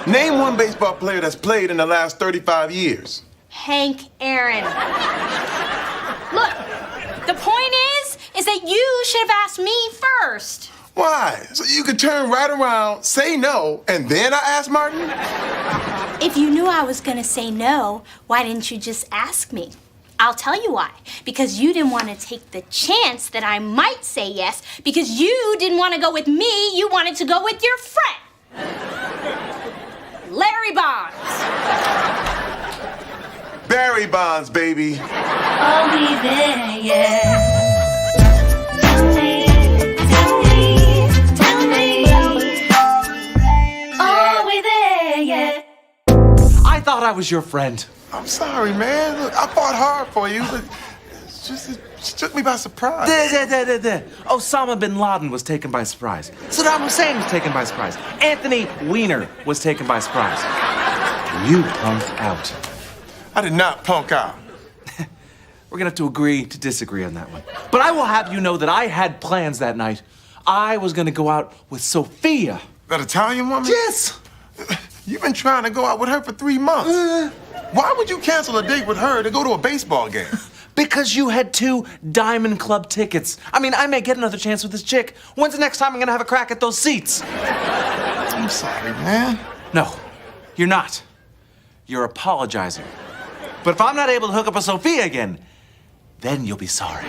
Name one baseball player that's played in the last 35 years. Hank Aaron. Look, the point is that you should have asked me first. Why? So you could turn right around, say no, and then I ask Martin? If you knew I was gonna say no, why didn't you just ask me? I'll tell you why. Because you didn't want to take the chance that I might say yes, because you didn't want to go with me, you wanted to go with your friend. Larry Bonds. Barry Bonds, baby. I'll be there, yeah. Are we there yet? I thought I was your friend. I'm sorry, man. Look, I fought hard for you, but it's just it took me by surprise. Osama bin Laden was taken by surprise. Saddam Hussein was taken by surprise. Anthony Weiner was taken by surprise. You punked out. I did not punk out. We're gonna have to agree to disagree on that one. But I will have you know that I had plans that night. I was gonna go out with Sophia. That Italian woman? Yes. You've been trying to go out with her for 3 months. Why would you cancel a date with her to go to a baseball game? Because you had 2 Diamond Club tickets. I mean, I may get another chance with this chick. When's the next time I'm gonna have a crack at those seats? I'm sorry, man. No, you're not. You're apologizing. But if I'm not able to hook up with Sophia again, then you'll be sorry.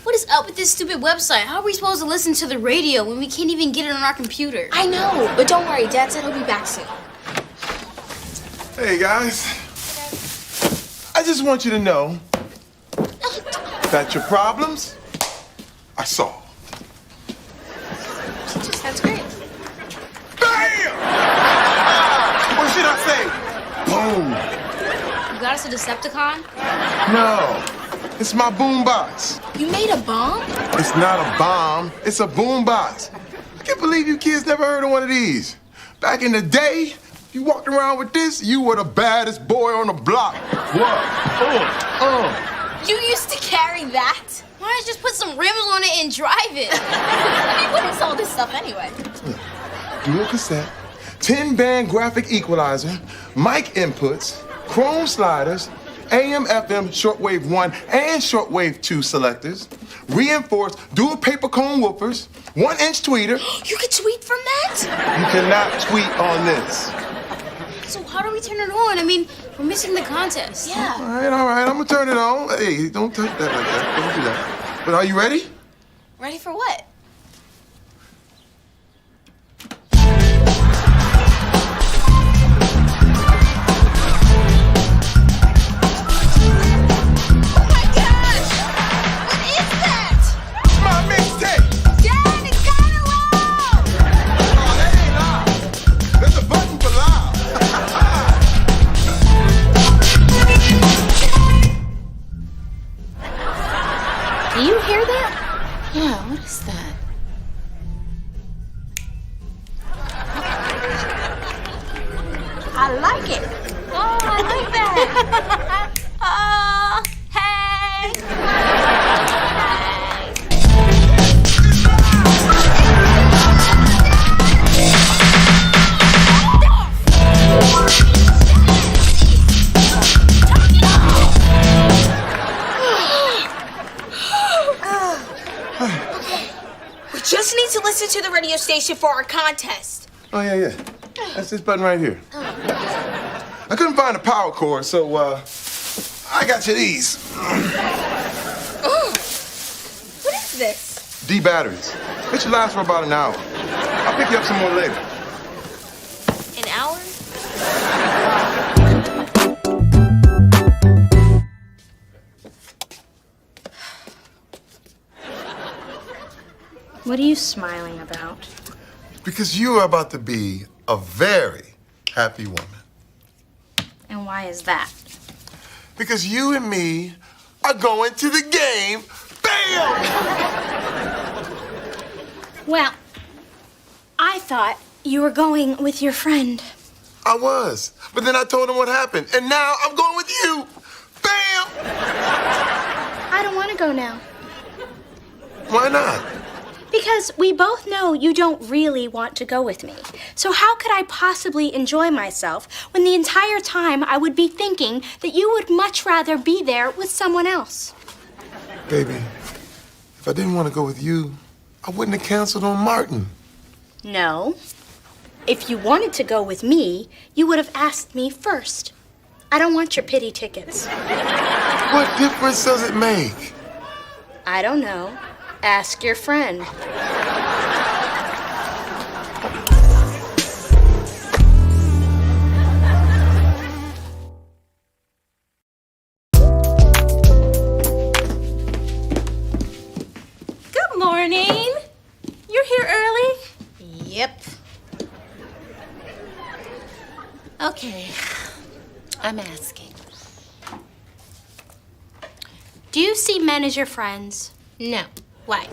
What is up with this stupid website? How are we supposed to listen to the radio when we can't even get it on our computer? I know, but don't worry. Dad said he'll be back soon. Hey, guys. I just want you to know that your problems are solved. That's great. Bam! Or should I say, boom? You got us a Decepticon? No, it's my boombox. You made a bomb? It's not a bomb, it's a boombox. I can't believe you kids never heard of one of these. Back in the day, you walked around with this, you were the baddest boy on the block. What? You used to carry that? Why don't you just put some rims on it and drive it? I mean, what is all this stuff anyway? Dual cassette, 10-band graphic equalizer, mic inputs, chrome sliders, AM, FM, shortwave 1 and shortwave 2 selectors, reinforced dual paper cone woofers, 1-inch tweeter. You can tweet from that? You cannot tweet on this. So how do we turn it on? I mean, we're missing the contest. Yeah. All right, I'm gonna turn it on. Hey, don't touch that like that. Don't do that. But are you ready? Ready for what? Do you hear that? Yeah, what is that? I like it. Oh, I like that. Oh, hey. We just need to listen to the radio station for our contest. Oh, yeah. That's this button right here. I couldn't find a power cord, so, I got you these. Oh, what is this? D batteries. It should last for about an hour. I'll pick you up some more later. An hour? What are you smiling about? Because you are about to be a very happy woman. And why is that? Because you and me are going to the game. Bam! Well, I thought you were going with your friend. I was. But then I told him what happened. And now I'm going with you. Bam! I don't want to go now. Why not? Because we both know you don't really want to go with me. So how could I possibly enjoy myself when the entire time I would be thinking that you would much rather be there with someone else? Baby, if I didn't want to go with you, I wouldn't have canceled on Martin. No. If you wanted to go with me, you would have asked me first. I don't want your pity tickets. What difference does it make? I don't know. Ask your friend. Good morning. You're here early? Yep. Okay. I'm asking. Do you see men as your friends? No. Why?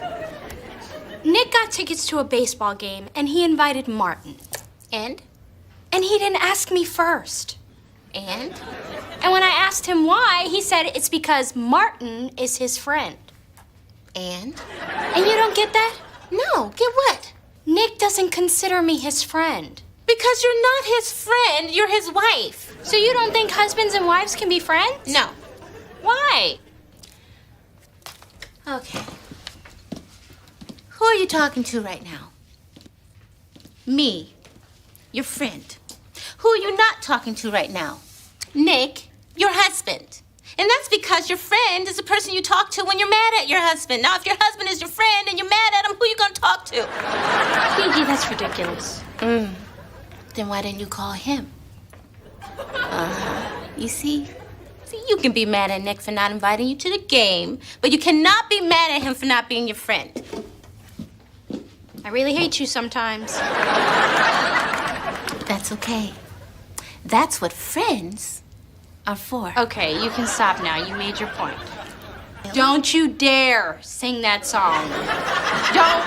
Nick got tickets to a baseball game and he invited Martin. And? And he didn't ask me first. And? And when I asked him why, he said it's because Martin is his friend. And? And you don't get that? No. Get what? Nick doesn't consider me his friend. Because you're not his friend, you're his wife. So you don't think husbands and wives can be friends? No. Why? Okay. Who are you talking to right now? Me, your friend. Who are you not talking to right now? Nick, your husband. And that's because your friend is the person you talk to when you're mad at your husband. Now, if your husband is your friend and you're mad at him, who are you going to talk to? Gigi, that's ridiculous. Then why didn't you call him? You see? You can be mad at Nick for not inviting you to the game, but you cannot be mad at him for not being your friend. I really hate you sometimes. That's okay. That's what friends are for. Okay, you can stop now. You made your point. Don't you dare sing that song. Don't.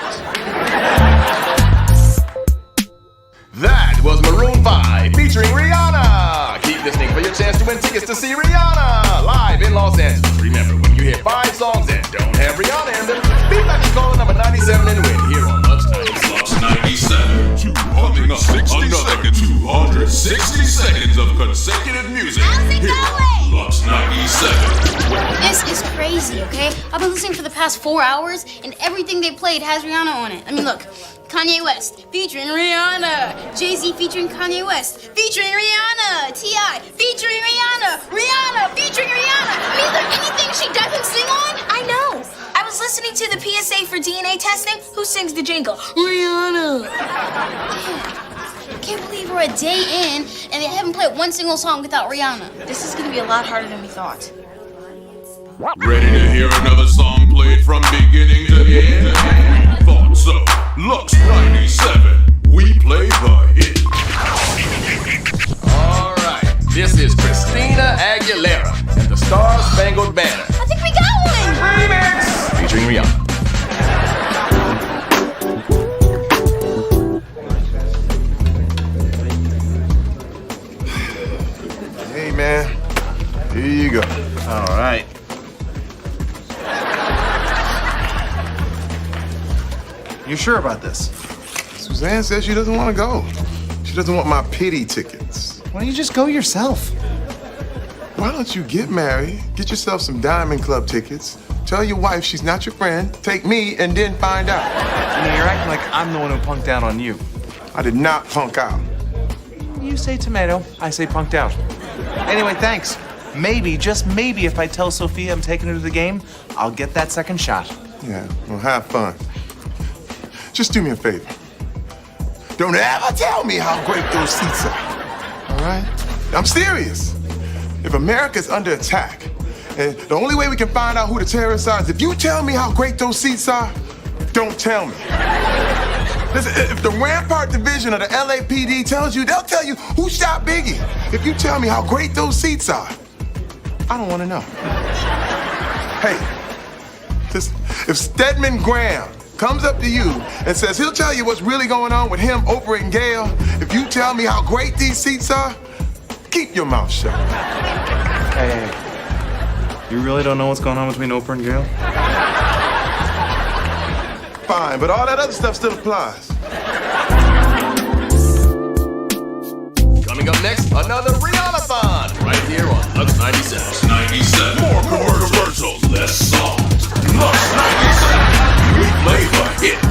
That was Maroon 5 featuring Rihanna. Keep listening for your chance to win tickets to see Rihanna live in Los Angeles. Remember, when you hear 5 songs that don't have Rihanna in them, be like you call number 97 and win here on Lux 97. Lux 97. Coming up, another 260 seconds of consecutive music. Here on Lux 97. This is crazy, okay? I've been listening for the past 4 hours, and everything they played has Rihanna on it. I mean, look. Kanye West featuring Rihanna. Jay-Z featuring Kanye West featuring Rihanna. T.I. featuring Rihanna. Rihanna featuring Rihanna. I mean, is there anything she doesn't sing on? I know. I was listening to the PSA for DNA testing. Who sings the jingle? Rihanna. I can't believe we're a day in and they haven't played one single song without Rihanna. This is gonna be a lot harder than we thought. Ready to hear another song played from beginning to end? Thought so. Lux 97. We play the hit. All right, this is Christina Aguilera and the Star Spangled Banner. I think we got one! Remix! Featuring Rihanna. Hey, man. Here you go. All right. You sure about this? Suzanne says she doesn't want to go. She doesn't want my pity tickets. Why don't you just go yourself? Why don't you get married, get yourself some Diamond Club tickets, tell your wife she's not your friend, take me, and then find out. You know, you're acting like I'm the one who punked out on you. I did not punk out. You say tomato, I say punked out. Anyway, thanks. Maybe, just maybe, if I tell Sophia I'm taking her to the game, I'll get that second shot. Yeah, well, have fun. Just do me a favor. Don't ever tell me how great those seats are. All right? I'm serious. If America's under attack, and the only way we can find out who the terrorists are is if you tell me how great those seats are, don't tell me. Listen, if the Rampart Division of the LAPD tells you, they'll tell you who shot Biggie. If you tell me how great those seats are, I don't want to know. Hey, listen, if Stedman Graham comes up to you and says he'll tell you what's really going on with him, Oprah, and Gail, if you tell me how great these seats are, keep your mouth shut. Hey, you really don't know what's going on between Oprah and Gail? fine, but all that other stuff still applies. Coming up next, another Rihanna-thon right here on Lux 97. 97. More commercials, less songs. Lux 97. We play the hit.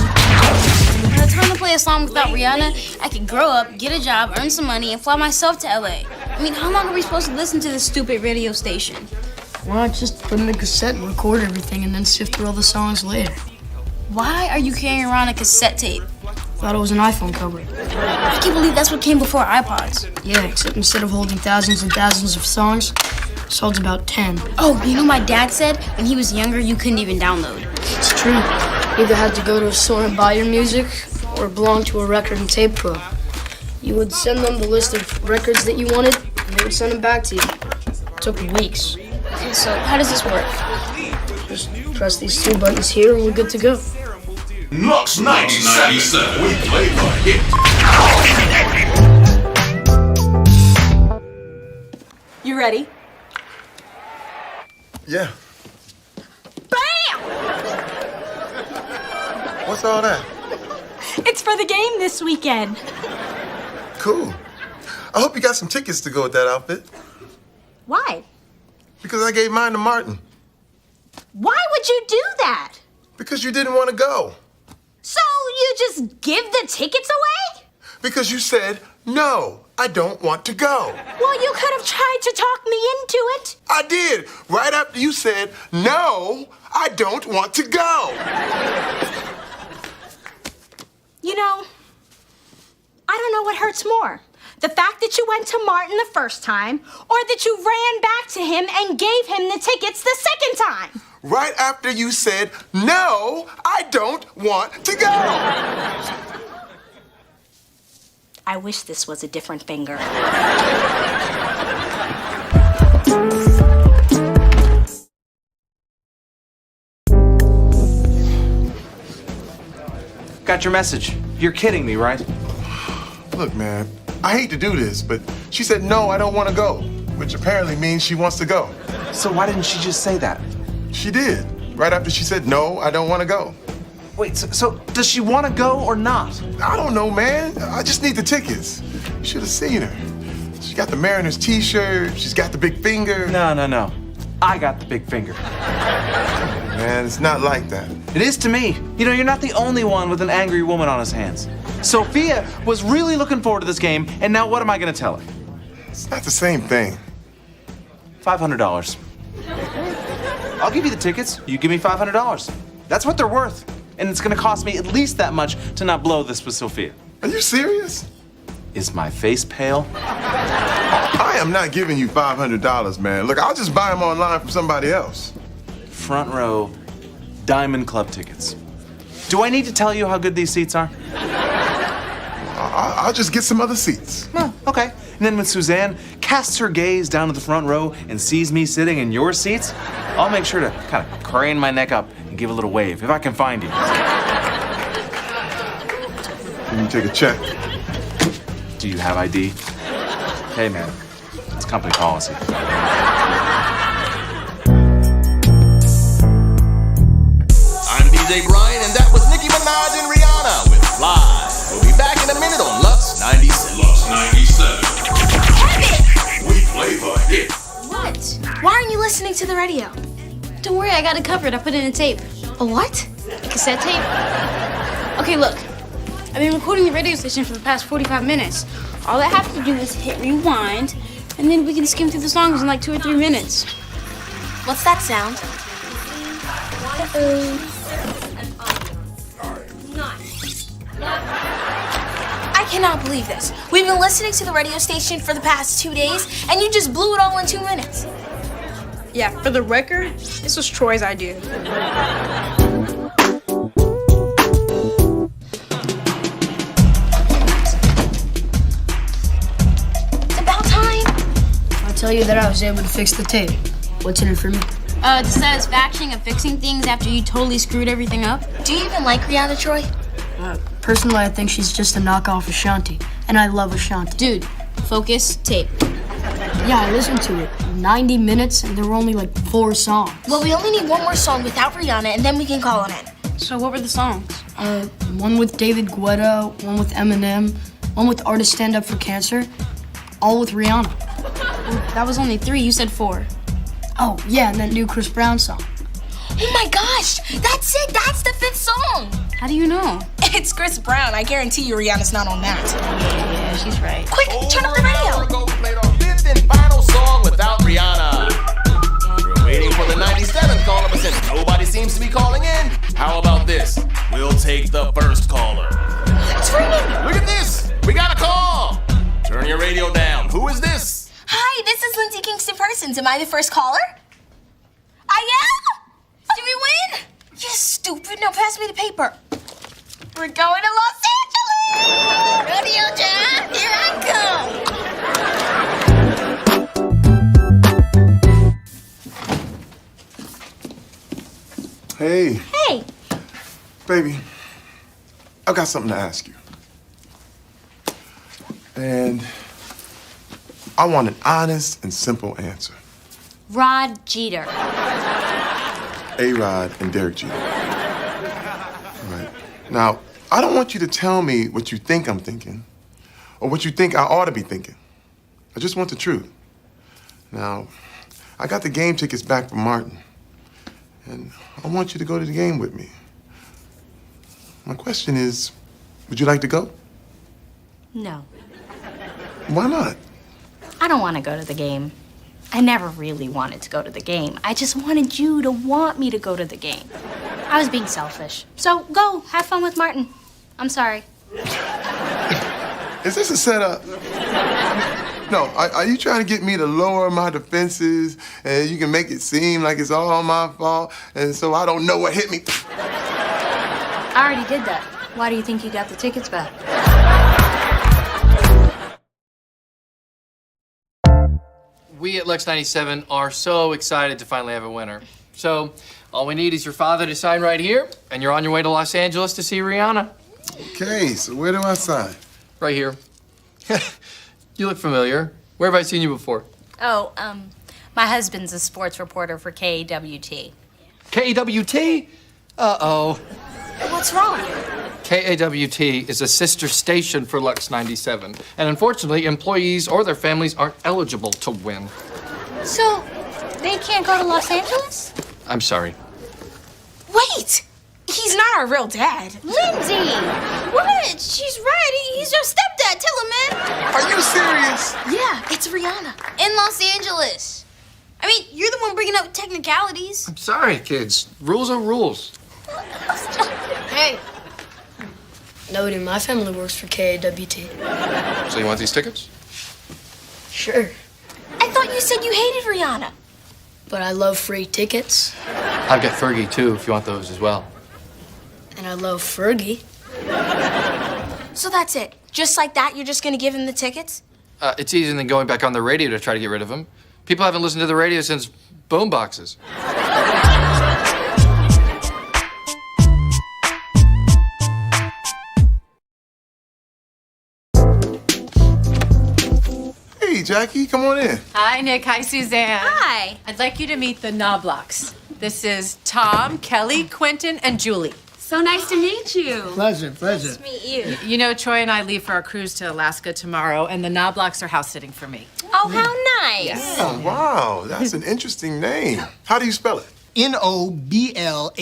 By the time to play a song without Rihanna, I could grow up, get a job, earn some money, and fly myself to LA. I mean, how long are we supposed to listen to this stupid radio station? Why not just put in a cassette and record everything and then sift through all the songs later? Why are you carrying around a cassette tape? Thought it was an iPhone cover. I can't believe that's what came before iPods. Yeah, except instead of holding thousands and thousands of songs, this holds about 10. Oh, you know my dad said when he was younger you couldn't even download. It's true. You either had to go to a store and buy your music or belong to a record and tape club. You would send them the list of records that you wanted, and they would send them back to you. It took weeks. Okay, so how does this work? Just press these two buttons here and we're good to go. Lux 97. We play the hit. You ready? Yeah. Bam! What's all that? It's for the game this weekend. Cool. I hope you got some tickets to go with that outfit. Why? Because I gave mine to Martin. Why would you do that? Because you didn't want to go. So you just give the tickets away? Because you said, no, I don't want to go. Well, you could have tried to talk me into it. I did. Right after you said, no, I don't want to go. You know, I don't know what hurts more. The fact that you went to Martin the first time, or that you ran back to him and gave him the tickets the second time. Right after you said, no, I don't want to go. I wish this was a different finger. Got your message. You're kidding me, right? Look, man, I hate to do this, but she said, no, I don't want to go, which apparently means she wants to go. So why didn't she just say that? She did, right after she said, no, I don't want to go. Wait, so does she want to go or not? I don't know, man. I just need the tickets. You should have seen her. She got the Mariners t-shirt, she's got the big finger. No. I got the big finger. Man, it's not like that. It is to me. You know, you're not the only one with an angry woman on his hands. Sophia was really looking forward to this game, and now what am I going to tell her? It's not the same thing. $500. I'll give you the tickets. You give me $500. That's what they're worth. And it's going to cost me at least that much to not blow this with Sophia. Are you serious? Is my face pale? I am not giving you $500, man. Look, I'll just buy them online from somebody else. Front row, Diamond Club tickets. Do I need to tell you how good these seats are? I'll just get some other seats. Oh, okay. And then when Suzanne casts her gaze down to the front row and sees me sitting in your seats, I'll make sure to kind of crane my neck up and give a little wave if I can find you. Can you take a check? Do you have ID? Hey, man, it's company policy. I'm DJ Brian, and that was Nicki Minaj and Rihanna with Fly. We'll be back in a minute on Lux 97. Lux 97. We play the hit. What? Why aren't you listening to the radio? Don't worry, I got it covered. I put in a tape. A what? A cassette tape? Okay, look. I've been recording the radio station for the past 45 minutes. All I have to do is hit rewind, and then we can skim through the songs in like 2 or 3 minutes. What's that sound? I cannot believe this. We've been listening to the radio station for the past 2 days, and you just blew it all in 2 minutes. Yeah, for the record, this was Troy's idea. It's about time. I'll tell you that I was able to fix the tape. What's in it for me? The satisfaction of fixing things after you totally screwed everything up. Do you even like Rihanna, Troy? Personally, I think she's just a knockoff Ashanti, and I love Ashanti. Dude, focus, tape. Yeah, I listened to it. 90 minutes, and there were only like 4 songs. Well, we only need one more song without Rihanna, and then we can call it in. So what were the songs? One with David Guetta, one with Eminem, one with Artists Stand Up for Cancer, all with Rihanna. That was only 3. You said 4. Oh, yeah, and that new Chris Brown song. Oh my gosh, that's it. That's the 5th song. How do you know? It's Chris Brown. I guarantee you Rihanna's not on that. Yeah, she's right. Quick, turn up the radio. Played our 5th and final song without Rihanna. We're waiting for the 97th caller, but since nobody seems to be calling in, how about this? We'll take the first caller. It's ringing. Look at this. We got a call. Turn your radio down. Who is this? Hi, this is Lindsay Kingston Persons. Am I the first caller? I am? Did we win? You stupid. Now pass me the paper. We're going to Los Angeles! Rodeo John, here I come! Hey, Hey, baby, I've got something to ask you. And I want an honest and simple answer. Rod Jeter. A-Rod and Derek Jeter. Right. Now, I don't want you to tell me what you think I'm thinking or what you think I ought to be thinking. I just want the truth. Now, I got the game tickets back from Martin, and I want you to go to the game with me. My question is, would you like to go? No, Why not? I don't want to go to the game. I never really wanted to go to the game. I just wanted you to want me to go to the game. I was being selfish. So go, have fun with Martin. I'm sorry. Is this a setup? No, are you trying to get me to lower my defenses and you can make it seem like it's all my fault and so I don't know what hit me? I already did that. Why do you think you got the tickets back? We at Lex 97 are so excited to finally have a winner. So all we need is your father to sign right here, and you're on your way to Los Angeles to see Rihanna. Okay, so where do I sign? Right here. You look familiar. Where have I seen you before? Oh, my husband's a sports reporter for KAWT. KAWT? Uh-oh. What's wrong? KAWT is a sister station for Lux 97, and unfortunately, employees or their families aren't eligible to win. So, they can't go to Los Angeles? I'm sorry. Wait! He's not our real dad. Lindsay! What? She's right. He's your stepdad. Tell him, man. Are you serious? Yeah, it's Rihanna. In Los Angeles. I mean, you're the one bringing up technicalities. I'm sorry, kids. Rules are rules. Hey. Nobody in my family works for KAWT. So you want these tickets? Sure. I thought you said you hated Rihanna. But I love free tickets. I've got Fergie, too, if you want those as well. And I love Fergie. So that's it. Just like that, you're just gonna give him the tickets? It's easier than going back on the radio to try to get rid of them. People haven't listened to the radio since boom boxes. Hey, Jackie, come on in. Hi, Nick. Hi, Suzanne. Hi. I'd like you to meet the Knoblocks. This is Tom, Kelly, Quentin, and Julie. So nice to meet you. Pleasure, pleasure. Nice to meet you. You know, Troy and I leave for our cruise to Alaska tomorrow, and the Knoblocks are house sitting for me. Oh, how nice. Oh, wow, that's an interesting name. How do you spell it? Noblack.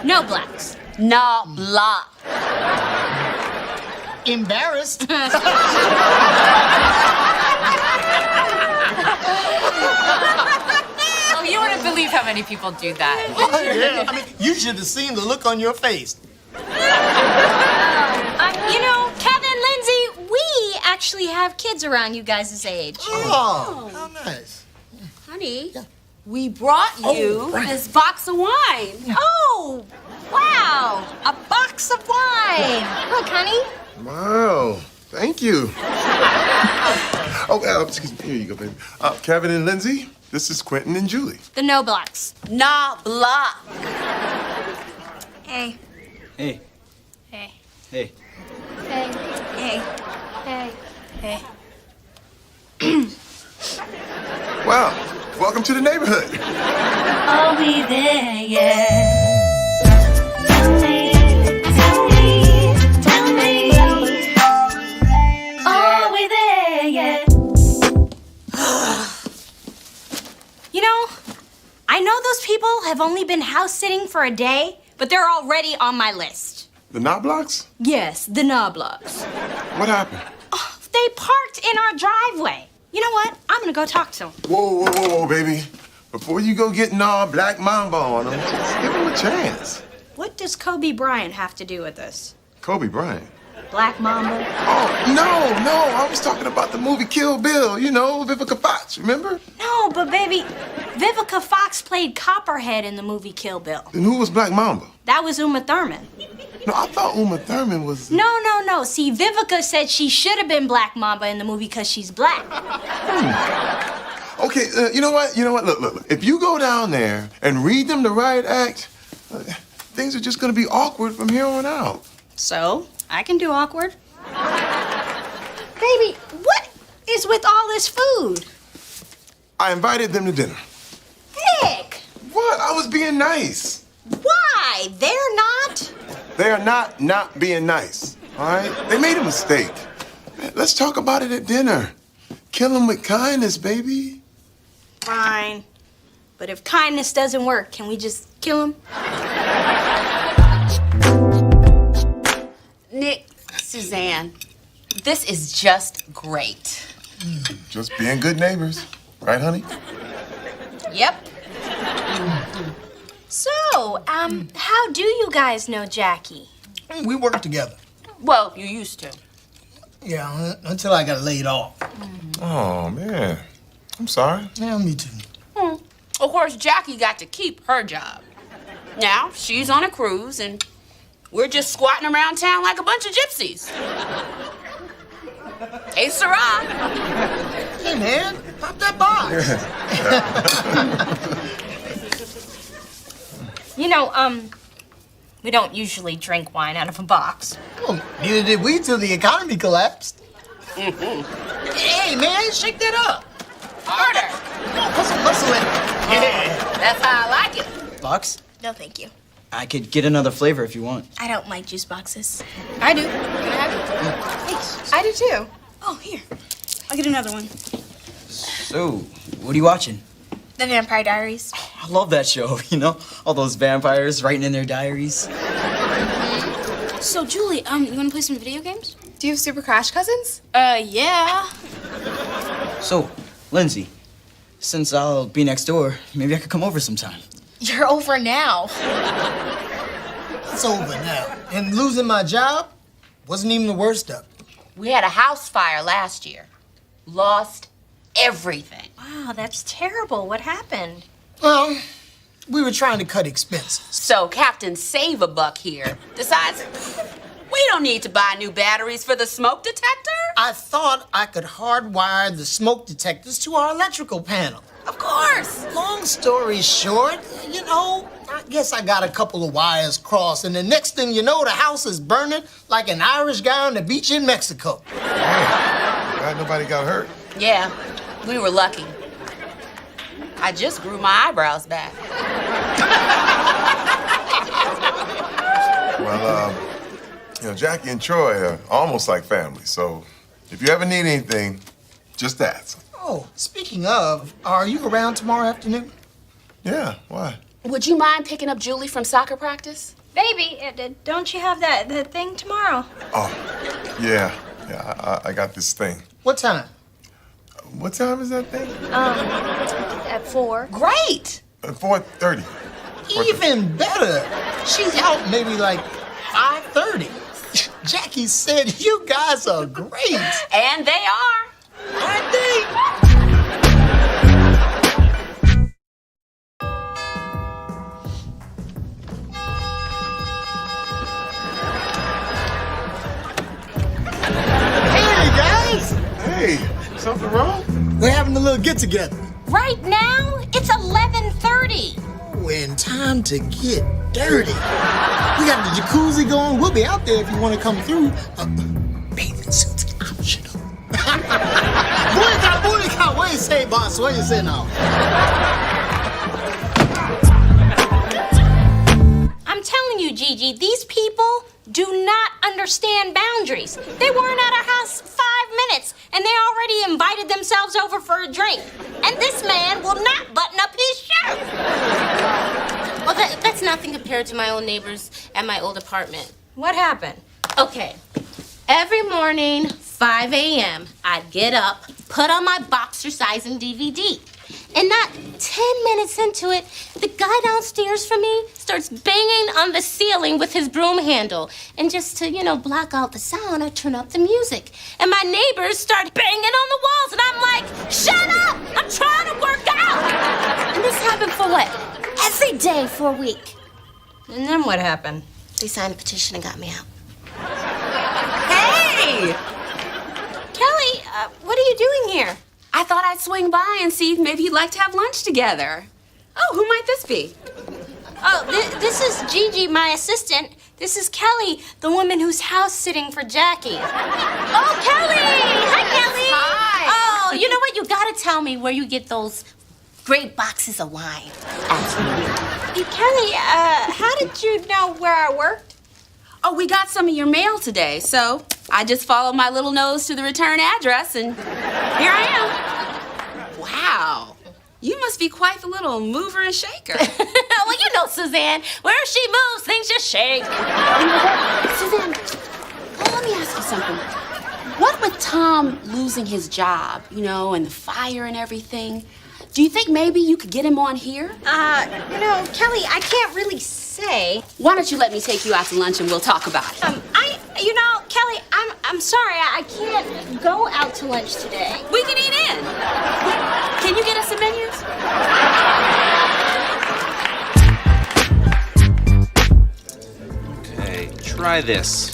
No blacks. Knoblauch. Embarrassed. Oh, you wouldn't believe how many people do that. Oh, yeah. I mean, you should have seen the look on your face. You know, Kevin, Lindsay, we actually have kids around you guys' age. Oh, how nice. Honey, we brought you this box of wine. Oh, wow. A box of wine. Look, honey. Wow, thank you. Oh, excuse me. Here you go, baby. Kevin and Lindsay, this is Quentin and Julie. The no blacks. Knoblauch. Hey. Hey. Hey. Hey. Hey. Hey. Hey. Hey. Wow, welcome to the neighborhood. I'll be there, yeah. Tell me I know those people have only been house sitting for a day, but they're already on my list. The Knobblocks? Yes, the Knobblocks. What happened? Oh, they parked in our driveway. You know what? I'm gonna go talk to them. Whoa, baby. Before you go getting all Black Mamba on them, just give them a chance. What does Kobe Bryant have to do with this? Kobe Bryant. Black Mamba? Oh, no, I was talking about the movie Kill Bill, you know, Vivica Fox, remember? No, but baby, Vivica Fox played Copperhead in the movie Kill Bill. And who was Black Mamba? That was Uma Thurman. No, I thought Uma Thurman was... No. See, Vivica said she should have been Black Mamba in the movie because she's black. Okay, you know what? Look. If you go down there and read them the riot act, things are just gonna be awkward from here on out. So, I can do awkward. Baby, what is with all this food? I invited them to dinner. Nick! What? I was being nice. Why? They're not? They are not being nice, all right? They made a mistake. Let's talk about it at dinner. Kill them with kindness, baby. Fine. But if kindness doesn't work, can we just kill him? Nick, Suzanne, this is just great. Just being good neighbors, right, honey? Yep. So, how do you guys know Jackie? We work together. Well, you used to. Yeah, until I got laid off. Oh, man. I'm sorry. Yeah, me too. Of course, Jackie got to keep her job. Now, she's on a cruise, and we're just squatting around town like a bunch of gypsies. Hey, Sarah. Hey, man, pop that box. You know, we don't usually drink wine out of a box. Well, neither did we till the economy collapsed. Hey, man, shake that up. Harder. Hustle it. Yeah. That's how I like it. Box? No, thank you. I could get another flavor if you want. I don't like juice boxes. I do. Can I have it? Thanks. I do too. Oh, here. I'll get another one. So, what are you watching? The Vampire Diaries. I love that show, you know? All those vampires writing in their diaries. So, Julie, you wanna play some video games? Do you have Super Crash Cousins? Yeah. So, Lindsay, since I'll be next door, maybe I could come over sometime. You're over now. It's over now. And losing my job wasn't even the worst of it. We had a house fire last year. Lost everything. Wow, that's terrible. What happened? Well, we were trying to cut expenses. So Captain Save-A-Buck here decides we don't need to buy new batteries for the smoke detector. I thought I could hardwire the smoke detectors to our electrical panel. Of course. Long story short, you know, I guess I got a couple of wires crossed, and the next thing you know, the house is burning like an Irish guy on the beach in Mexico. Glad nobody got hurt. Yeah, we were lucky. I just grew my eyebrows back. Well, you know, Jackie and Troy are almost like family, so if you ever need anything, just ask. Oh, speaking of, are you around tomorrow afternoon? Yeah, why? Would you mind picking up Julie from soccer practice? Baby, don't you have that thing tomorrow? Oh, yeah, I got this thing. What time? What time is that thing? At 4. Great! 4:30. Even better. She's out maybe like 5:30. Jackie said you guys are great. And they are. Aren't they? Hey, guys. Hey, something wrong? We're having a little get-together. Right now, it's 11:30. When time to get dirty. We got the jacuzzi going. We'll be out there if you want to come through. Bathing suits optional. Booyaka. What do you say, boss? What do you say now? I'm telling you, Gigi, these people do not understand boundaries. They weren't at our house 5 minutes, and they already invited themselves over for a drink. And this man will not button up his shirt. compared to my old neighbors at my old apartment. What happened? Okay. Every morning, 5 a.m., I'd get up, put on my boxer-sizing DVD. And not 10 minutes into it, the guy downstairs from me starts banging on the ceiling with his broom handle. And just to, block out the sound, I turn up the music. And my neighbors start banging on the walls, and I'm like, shut up! I'm trying to work out! And this happened for what? Every day for a week. And then what happened? They signed a petition and got me out. Hey! Kelly, what are you doing here? I thought I'd swing by and see if maybe you'd like to have lunch together. Oh, who might this be? Oh, this is Gigi, my assistant. This is Kelly, the woman who's house sitting for Jackie. Oh, Kelly! Hi, Kelly! Hi! Oh, you know what? You gotta tell me where you get those great boxes of wine. Kelly, how did you know where I worked? Oh, we got some of your mail today, so I just followed my little nose to the return address, and here I am. Wow. You must be quite the little mover and shaker. Well, you know, Suzanne, where she moves, things just shake. Suzanne, let me ask you something. What with Tom losing his job, and the fire and everything, do you think maybe you could get him on here? Kelly, I can't really say. Why don't you let me take you out to lunch and we'll talk about it? Kelly, I'm sorry, I can't go out to lunch today. We can eat in. Can you get us some menus? Okay, try this.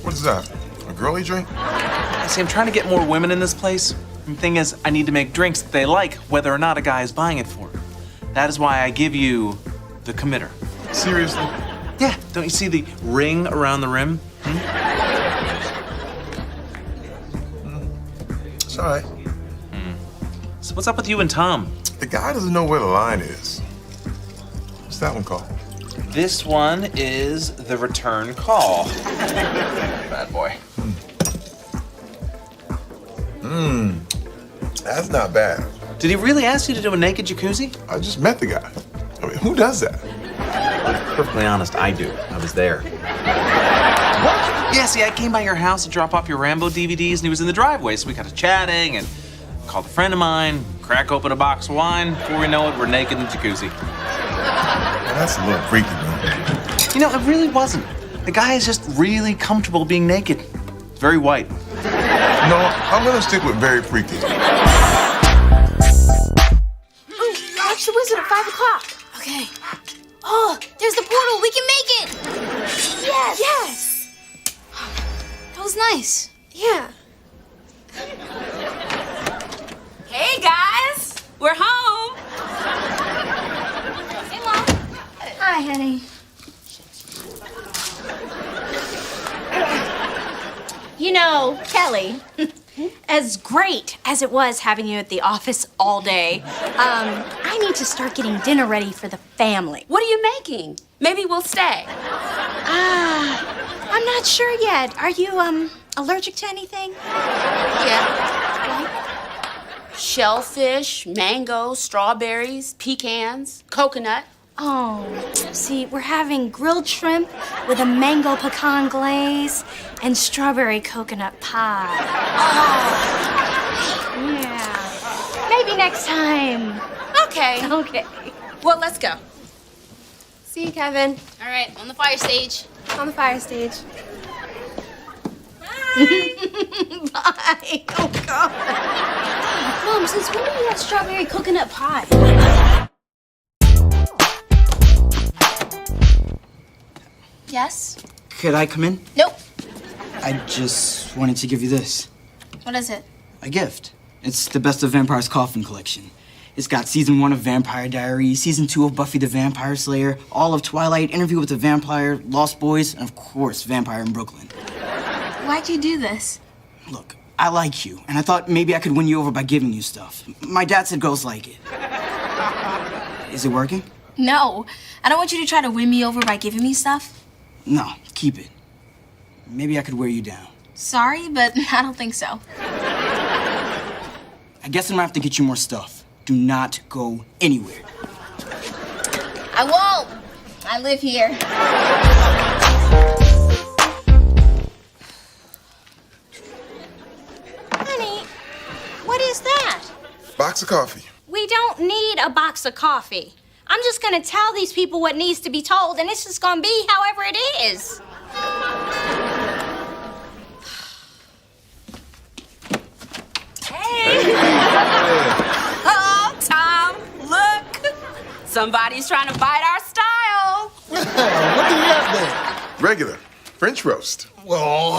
What is that? A girly drink? See, I'm trying to get more women in this place. And the thing is, I need to make drinks that they like, whether or not a guy is buying it for them. That is why I give you the committer. Seriously? Yeah, don't you see the ring around the rim? It's all right. So what's up with you and Tom? The guy doesn't know where the line is. What's that one called? This one is the return call. Bad boy. That's not bad. Did he really ask you to do a naked jacuzzi? I just met the guy. I mean, who does that? Perfectly honest, I do. I was there. What? Yeah, see, I came by your house to drop off your Rambo DVDs, and he was in the driveway, so we got to chatting and called a friend of mine, crack open a box of wine. Before we know it, we're naked in the jacuzzi. That's a little freaky, man. It really wasn't. The guy is just really comfortable being naked. It's very white. No, I'm gonna stick with very freaky. Watch the wizard at 5 o'clock. Okay. Oh, there's the portal. We can make it. Yes! Yes. That was nice. Yeah. Hey, guys. We're home. Hey, Mom. Hi, honey. Kelly, as great as it was having you at the office all day, I need to start getting dinner ready for the family. What are you making? Maybe we'll stay. I'm not sure yet. Are you, allergic to anything? Yeah. Shellfish, mango, strawberries, pecans, coconut. Oh, see, we're having grilled shrimp with a mango pecan glaze and strawberry coconut pie. Oh, yeah. Maybe next time. Okay. Okay. Well, let's go. See you, Kevin. All right, on the fire stage. On the fire stage. Bye. Oh, God. Mom, since when do you have strawberry coconut pie? Yes? Could I come in? Nope. I just wanted to give you this. What is it? A gift. It's the Best of Vampire's Coffin collection. It's got season 1 of Vampire Diaries, season 2 of Buffy the Vampire Slayer, all of Twilight, Interview with the Vampire, Lost Boys, and of course, Vampire in Brooklyn. Why'd you do this? Look, I like you, and I thought maybe I could win you over by giving you stuff. My dad said girls like it. Is it working? No. I don't want you to try to win me over by giving me stuff. No, keep it. Maybe I could wear you down. Sorry, but I don't think so. I guess I'm gonna have to get you more stuff. Do not go anywhere. I won't. I live here. Honey, what is that? Box of coffee. We don't need a box of coffee. I'm just gonna tell these people what needs to be told, and it's just gonna be however it is. Oh, Tom, look. Somebody's trying to bite our style. What do you have there? Regular. French roast. Well,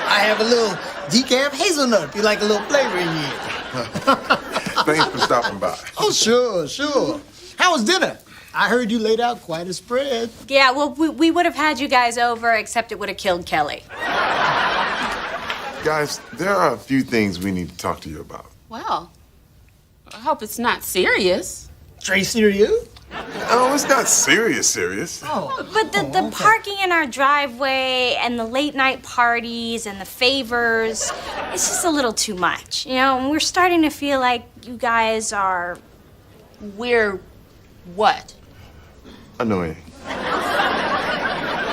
I have a little decaf hazelnut if you like a little flavor in here. Thanks for stopping by. Oh, sure. How was dinner? I heard you laid out quite a spread. Yeah, well, we would have had you guys over, except it would have killed Kelly. Guys, there are a few things we need to talk to you about. Well, I hope it's not serious. Straight serious? Oh, it's not serious. But the parking in our driveway and the late night parties and the favors, it's just a little too much, you know? And we're starting to feel like you guys are... We're what? Annoying.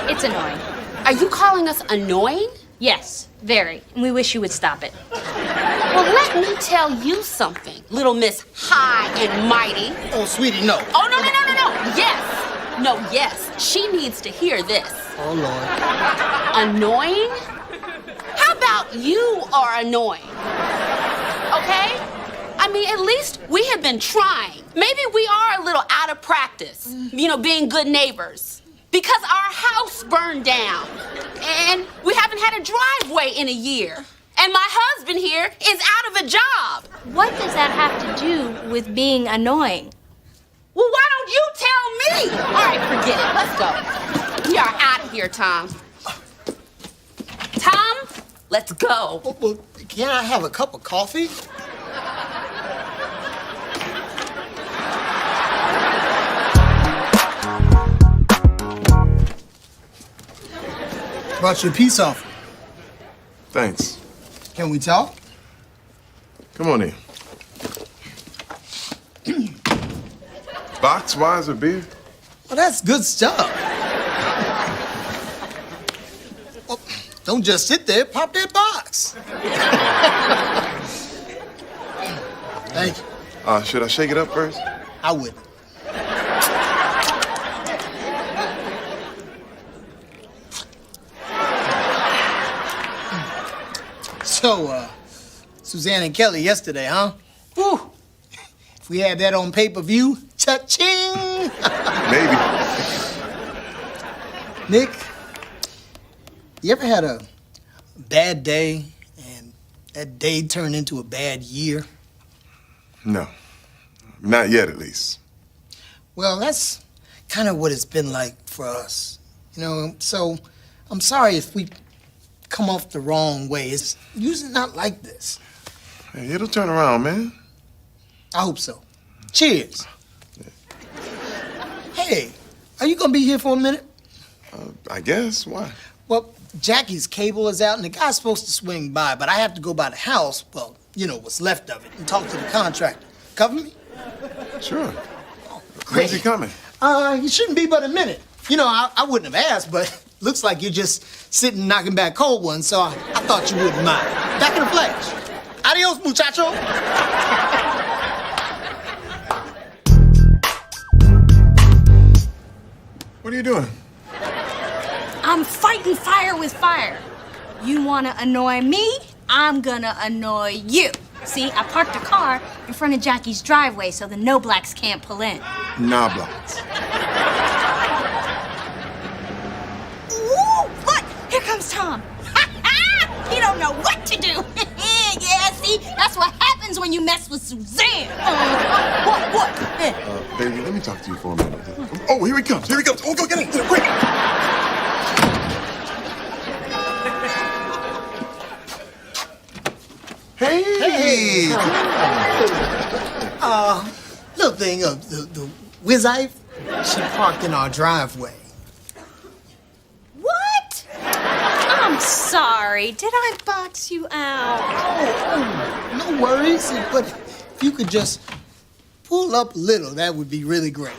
It's annoying. Are you calling us annoying? Yes, very. And we wish you would stop it. Well, let me tell you something, little Miss High and Mighty. Oh, sweetie, no. Oh, no. Yes. She needs to hear this. Oh, Lord. Annoying? How about you are annoying? Okay? I mean, at least we have been trying. Maybe we are a little out of practice, being good neighbors. Because our house burned down. And we haven't had a driveway in a year. And my husband here is out of a job. What does that have to do with being annoying? Well, why don't you tell me? All right, forget it. Let's go. We are out of here, Tom. Tom, let's go. Well, can I have a cup of coffee? Brought you a peace offering. Thanks. Can we talk? Come on in. Box, wise, or beer? Well, that's good stuff. Well, don't just sit there. Pop that box. Thank you. Should I shake it up first? I wouldn't. So, Suzanne and Kelly yesterday, huh? Whew. If we had that on pay-per-view, cha-ching! Maybe. Nick, you ever had a bad day and that day turned into a bad year? No. Not yet, at least. Well, that's kind of what it's been like for us. So I'm sorry if we come off the wrong way. It's usually not like this. Hey, it'll turn around, man. I hope so. Cheers. Hey, are you gonna be here for a minute? I guess. Why? Well, Jackie's cable is out and the guy's supposed to swing by, but I have to go by the house, well, what's left of it, and talk to the contractor. Cover me? Sure. When's he coming? He shouldn't be but a minute. I wouldn't have asked, but looks like you're just sitting knocking back cold ones, so I thought you wouldn't mind. Back in a flash. Adios, muchacho. What are you doing? I'm fighting fire with fire. You want to annoy me? I'm gonna annoy you. See, I parked the car in front of Jackie's driveway so the no blacks can't pull in. Nah, blacks. Ooh, look, here comes Tom. He don't know what to do. Yeah, see, that's what happens when you mess with Suzanne. What? Baby, let me talk to you for a minute. Oh, here he comes. Oh, go get him. Quick. Hey. Little thing of the Wizife, she parked in our driveway. What? I'm sorry. Did I box you out? Oh, no worries. But if you could just pull up a little, that would be really great.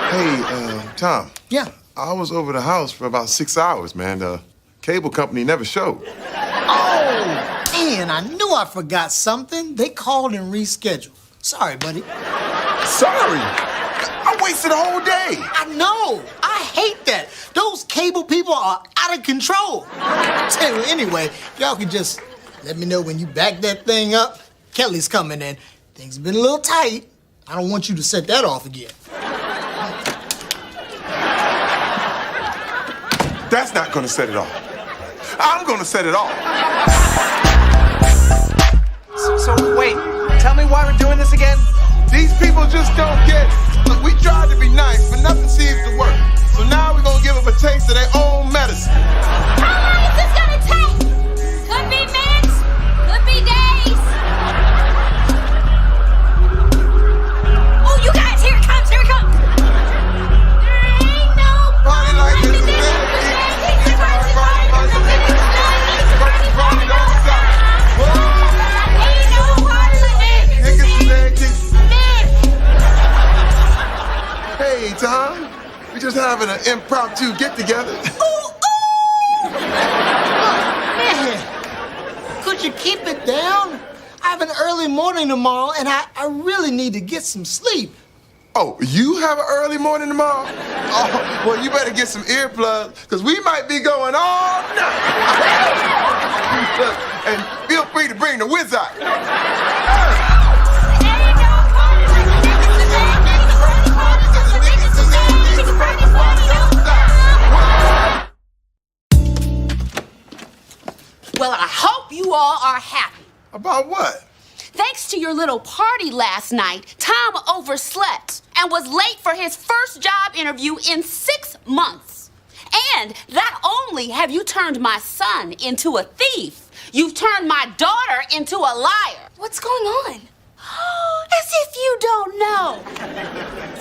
Hey, Tom. Yeah. I was over the house for about 6 hours, man. The cable company never showed. Oh, man, I knew I forgot something. They called and rescheduled. Sorry, buddy. Sorry? I wasted a whole day. I know. I hate that. Those cable people are out of control. Tell you, anyway, y'all can just let me know when you back that thing up. Kelly's coming in. Things have been a little tight. I don't want you to set that off again. That's not gonna set it off. I'm gonna set it off. So wait, tell me why we're doing this again? These people just don't get it. Look, we tried to be nice, but nothing seems to work. So now we're gonna give them a taste of their own medicine. How long is this gonna take? Could be minutes, could be days. Oh, you guys, here it comes, here it comes. There ain't no Party like this is it. Hey, Tom. We're just having an impromptu get-together. Man, could you keep it down? I have an early morning tomorrow, and I really need to get some sleep. Oh, you have an early morning tomorrow? Oh, well, you better get some earplugs, because we might be going all night. Look, and feel free to bring the whiz out. Well, I hope you all are happy. About what? Thanks to your little party last night, Tom overslept and was late for his first job interview in 6 months. And not only have you turned my son into a thief, you've turned my daughter into a liar. What's going on? As if you don't know.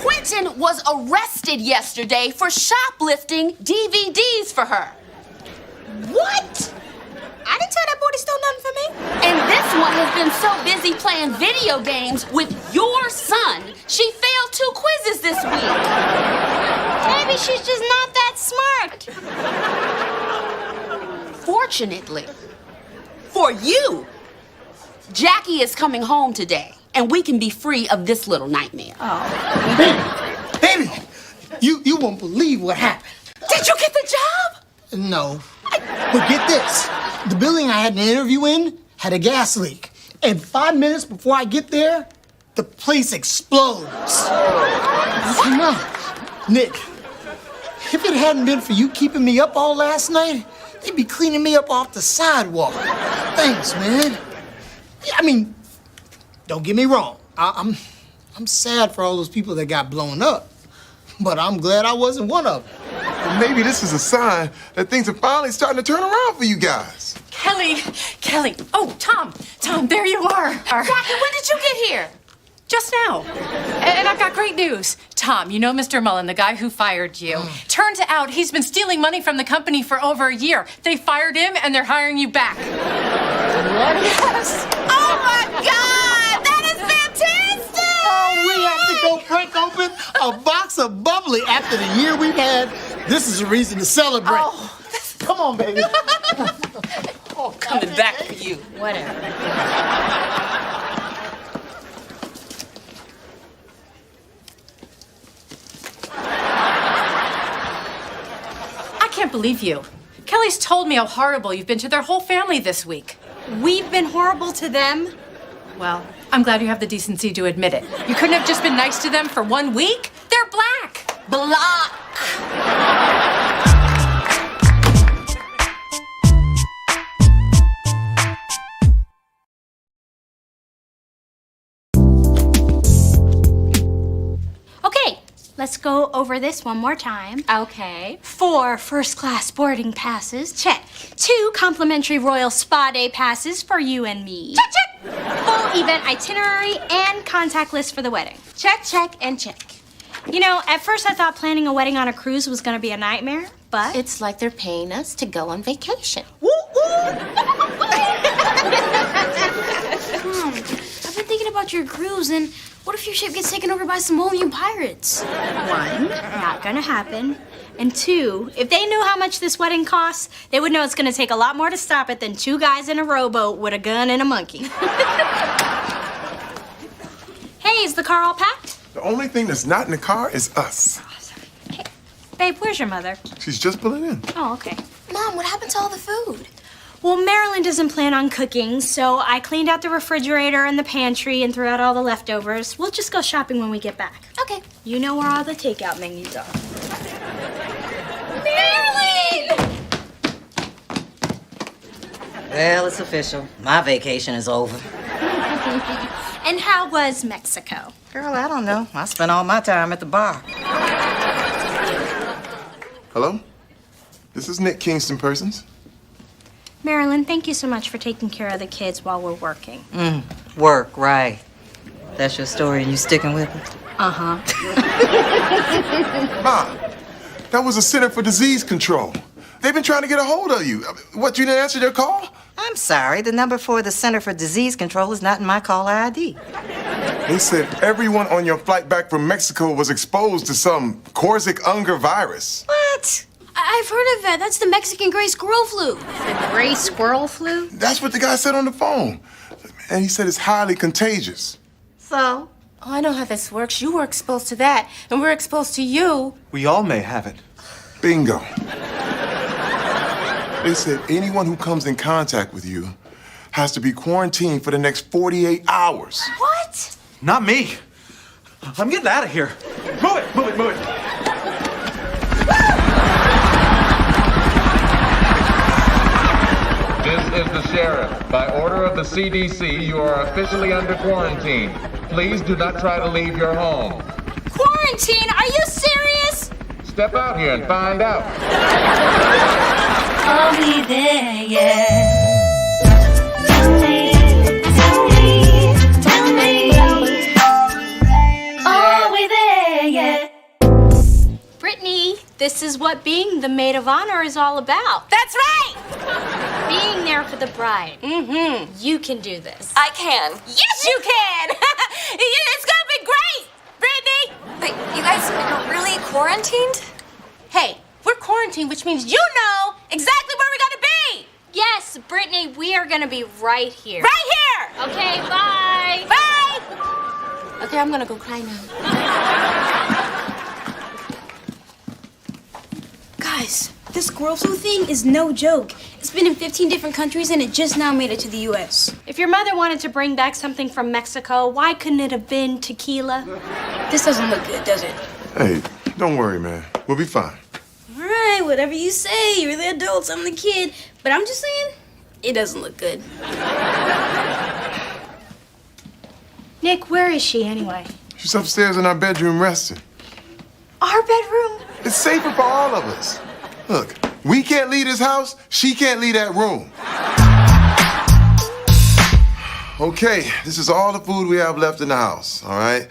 Quentin was arrested yesterday for shoplifting DVDs for her. What? I didn't tell that boy to steal nothing from me. And this one has been so busy playing video games with your son, she failed 2 quizzes this week. Maybe she's just not that smart. Fortunately, for you, Jackie is coming home today, and we can be free of this little nightmare. Baby, you won't believe what happened. Did you get the job? No. But get this. The building I had an interview in had a gas leak. And 5 minutes before I get there, the place explodes. No. Nick, if it hadn't been for you keeping me up all last night, they'd be cleaning me up off the sidewalk. Thanks, man. I mean, don't get me wrong. I'm sad for all those people that got blown up. But I'm glad I wasn't one of them. Well, maybe this is a sign that things are finally starting to turn around for you guys. Kelly. Oh, Tom, there you are. Jackie, when did you get here? Just now. And I've got great news. Tom, you know Mr. Mullen, the guy who fired you. Turns out he's been stealing money from the company for over a year. They fired him and they're hiring you back. Yes. Oh my God, that is fantastic! Oh, we have to go break open a box of bubbly after the year we've had. This is a reason to celebrate. Oh. Come on, baby. Coming back for you. Whatever. I can't believe you. Kelly's told me how horrible you've been to their whole family this week. We've been horrible to them. Well, I'm glad you have the decency to admit it. You couldn't have just been nice to them for 1 week? They're black. Block. Okay, let's go over this one more time. Okay. 4 first-class boarding passes, check. 2 complimentary Royal Spa Day passes for you and me. Check, check. Full event itinerary and contact list for the wedding. Check, check, and check. You know, at first I thought planning a wedding on a cruise was gonna be a nightmare, but... It's like they're paying us to go on vacation. Woo, woo. thinking about your grooves, and what if your ship gets taken over by Somalian pirates? One, not gonna happen. And two, if they knew how much this wedding costs, they would know it's gonna take a lot more to stop it than two guys in a rowboat with a gun and a monkey. Hey, is the car all packed? The only thing that's not in the car is us. Babe, where's your mother? She's just pulling in. Oh, okay. Mom, what happened to all the food? Well, Marilyn doesn't plan on cooking, so I cleaned out the refrigerator and the pantry and threw out all the leftovers. We'll just go shopping when we get back. Okay. You know where all the takeout menus are. Marilyn! Well, it's official. My vacation is over. And how was Mexico? Girl, I don't know. I spent all my time at the bar. Hello? This is Nick Kingston Persons. Marilyn, thank you so much for taking care of the kids while we're working. Work, right. That's your story and you sticking with it? Uh-huh. Ma, that was the Center for Disease Control. They've been trying to get a hold of you. What, you didn't answer their call? I'm sorry. The number for the Center for Disease Control is not in my caller ID. They said everyone on your flight back from Mexico was exposed to some Korsic-Unger virus. What? I've heard of that. That's the Mexican gray squirrel flu. The gray squirrel flu? That's what the guy said on the phone. And he said it's highly contagious. So? Oh, I know how this works. You were exposed to that, and we're exposed to you. We all may have it. Bingo. They said anyone who comes in contact with you has to be quarantined for the next 48 hours. What? Not me. I'm getting out of here. Move it, move it, move it. This is the sheriff. By order of the CDC, you are officially under quarantine. Please do not try to leave your home. Quarantine? Are you serious? Step out here and find out. Are we there yet? Tell me. Are we there yet? Brittany, this is what being the maid of honor is all about. That's right! Being there for the bride. Mm-hmm. You can do this. I can. Yes, you can! It's gonna be great, Brittany! But you guys are really quarantined? Hey, we're quarantined, which means you know exactly where we're gonna be! Yes, Brittany, we are gonna be right here. Right here! Okay, bye! Bye! Okay, I'm gonna go cry now. Guys, this squirrel flu thing is no joke. It's been in 15 different countries and it just now made it to the U.S. If your mother wanted to bring back something from Mexico, why couldn't it have been tequila? This doesn't look good, does it? Hey, don't worry, man. We'll be fine. All right, whatever you say. You're the adults, I'm the kid. But I'm just saying, it doesn't look good. Nick, where is she anyway? She's upstairs in our bedroom resting. Our bedroom? It's safer for all of us. Look, we can't leave this house. She can't leave that room. Okay, this is all the food we have left in the house, all right?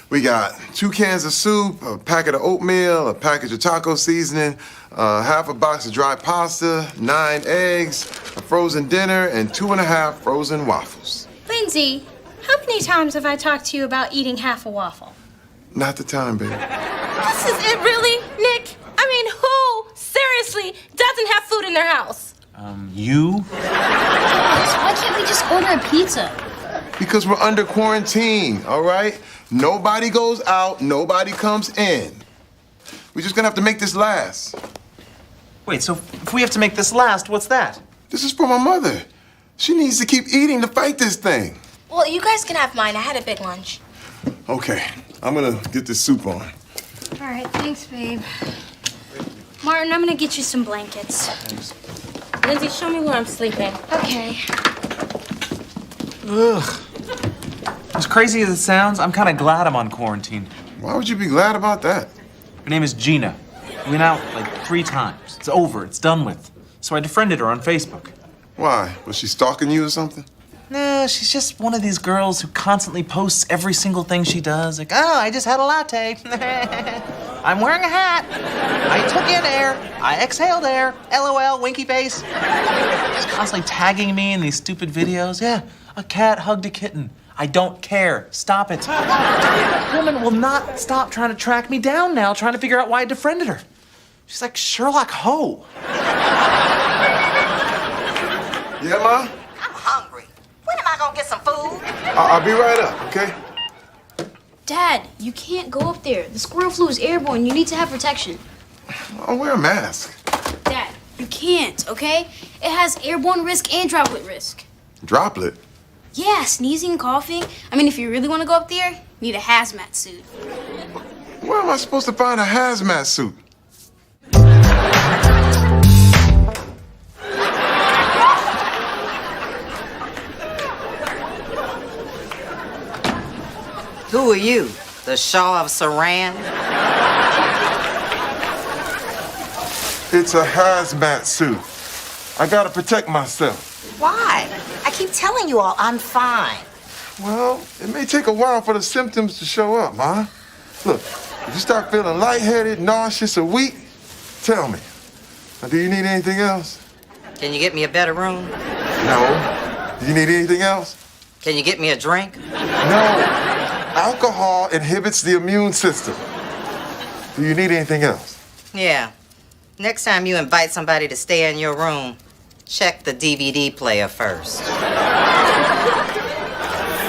We got 2 cans of soup, a packet of oatmeal, a package of taco seasoning, half a box of dry pasta, 9 eggs, a frozen dinner, and 2.5 frozen waffles. Lindsay, how many times have I talked to you about eating half a waffle? Not the time, baby. This is it, really, Nick? I mean, who, seriously, doesn't have food in their house? You? Why can't we just order a pizza? Because we're under quarantine, all right? Nobody goes out, nobody comes in. We're just gonna have to make this last. Wait, so if we have to make this last, what's that? This is for my mother. She needs to keep eating to fight this thing. Well, you guys can have mine. I had a big lunch. Okay, I'm gonna get this soup on. All right, thanks, babe. Martin, I'm gonna get you some blankets. Thanks. Lindsay, show me where I'm sleeping. Okay. Ugh. As crazy as it sounds, I'm kind of glad I'm on quarantine. Why would you be glad about that? Her name is Gina. We went out like 3 times. It's over. It's done with. So I defriended her on Facebook. Why? Was she stalking you or something? No, she's just one of these girls who constantly posts every single thing she does. Like, oh, I just had a latte. I'm wearing a hat. I took in air. I exhaled air. LOL, winky face. She's constantly tagging me in these stupid videos. Yeah, a cat hugged a kitten. I don't care. Stop it. The woman will not stop trying to track me down now, trying to figure out why I defriended her. She's like Sherlock Holmes. Yeah, Ma? I'm hungry. When am I gonna get some food? I'll be right up, okay? Dad, you can't go up there. The squirrel flu is airborne. You need to have protection. I'll wear a mask. Dad, you can't, okay? It has airborne risk and droplet risk. Droplet? Yeah, sneezing and coughing. I mean, if you really want to go up there, you need a hazmat suit. Where am I supposed to find a hazmat suit? Who are you? The Shah of Saran? It's a hazmat suit. I gotta protect myself. Why? I keep telling you all I'm fine. Well, it may take a while for the symptoms to show up, Ma. Look, if you start feeling lightheaded, nauseous, or weak, tell me. Now, do you need anything else? Can you get me a better room? No. Do you need anything else? Can you get me a drink? No. Alcohol inhibits the immune system. Do you need anything else? Yeah. Next time you invite somebody to stay in your room, check the DVD player first.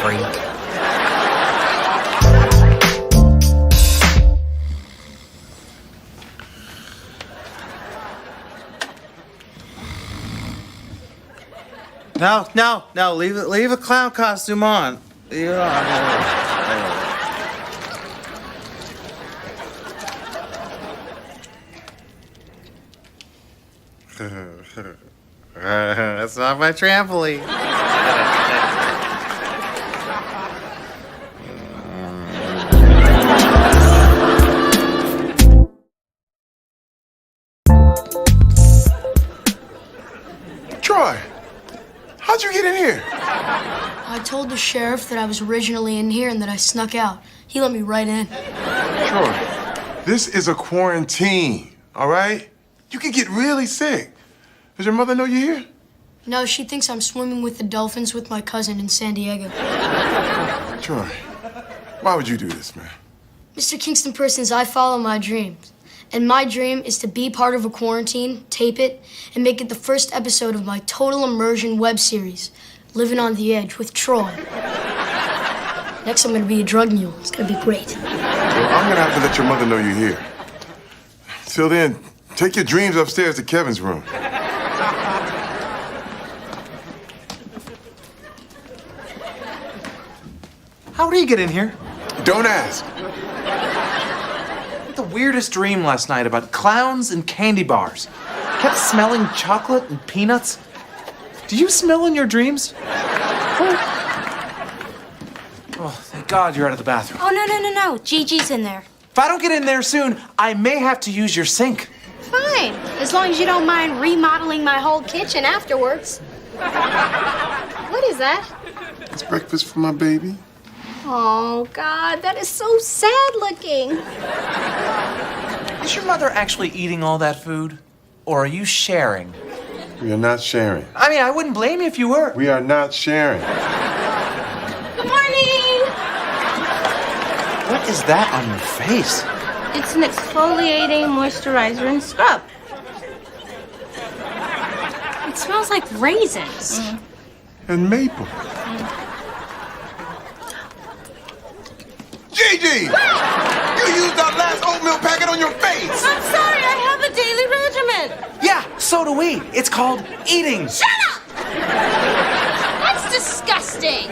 Freak. No, leave a clown costume on. Leave it on. That's not my trampoline. Troy, how'd you get in here? I told the sheriff that I was originally in here and that I snuck out. He let me right in. Troy, this is a quarantine, all right? You could get really sick. Does your mother know you're here? No, she thinks I'm swimming with the dolphins with my cousin in San Diego. Troy, why would you do this, man? Mr. Kingston Persons, I follow my dreams. And my dream is to be part of a quarantine, tape it, and make it the first episode of my total immersion web series, Living on the Edge with Troy. Next, I'm gonna be a drug mule. It's gonna be great. Well, I'm gonna have to let your mother know you're here. Till then, take your dreams upstairs to Kevin's room. How did he get in here? Don't ask. The weirdest dream last night about clowns and candy bars. Kept smelling chocolate and peanuts. Do you smell in your dreams? Oh, thank God you're out of the bathroom. Oh, no. Gigi's in there. If I don't get in there soon, I may have to use your sink. Fine, as long as you don't mind remodeling my whole kitchen afterwards. What is that? It's breakfast for my baby. Oh, God, that is so sad looking. Is your mother actually eating all that food? Or are you sharing? We are not sharing. I mean, I wouldn't blame you if you were. We are not sharing. Good morning! What is that on your face? It's an exfoliating moisturizer and scrub. It smells like raisins. And maple. Gigi! You used that last oatmeal packet on your face! I'm sorry, I have a daily regimen. Yeah, so do we. It's called eating. Shut up! That's disgusting.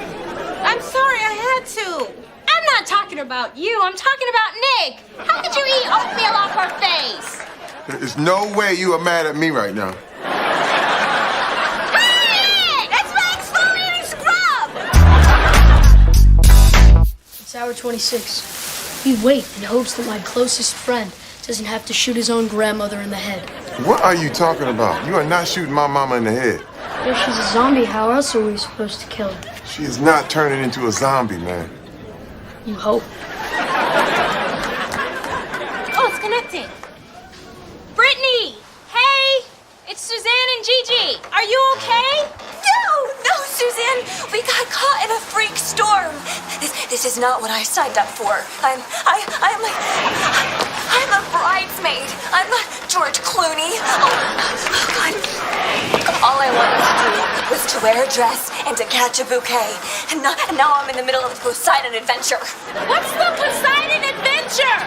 I'm sorry, I had to. I'm not talking about you. I'm talking about Nick. How could you eat oatmeal off her face? There is no way you are mad at me right now. Hey! That's my exfoliating scrub! It's hour 26. We wait in hopes that my closest friend doesn't have to shoot his own grandmother in the head. What are you talking about? You are not shooting my mama in the head. If she's a zombie, how else are we supposed to kill her? She is not turning into a zombie, man. You hope. Oh, it's connecting. Brittany! Hey! It's Suzanne and Gigi. Are you okay? No, Suzanne, we got caught in a freak storm. This is not what I signed up for. I'm a bridesmaid. I'm not George Clooney. Oh, God. All I wanted to do was to wear a dress and to catch a bouquet. And now I'm in the middle of the Poseidon Adventure. What's the Poseidon Adventure?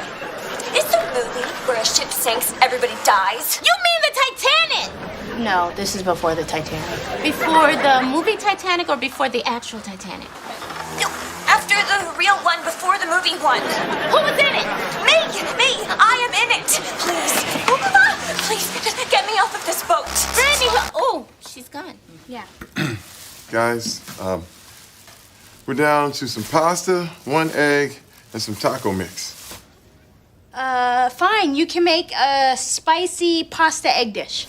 It's a movie where a ship sinks, everybody dies. You mean the Titanic? No, this is before the Titanic. Before the movie Titanic or before the actual Titanic? No, after the real one, before the movie one. Who was in it? Me! I am in it! Please. Please, just get me off of this boat. Brandy, oh, she's gone. Yeah. Guys, we're down to some pasta, 1 egg, and some taco mix. Fine. You can make a spicy pasta egg dish.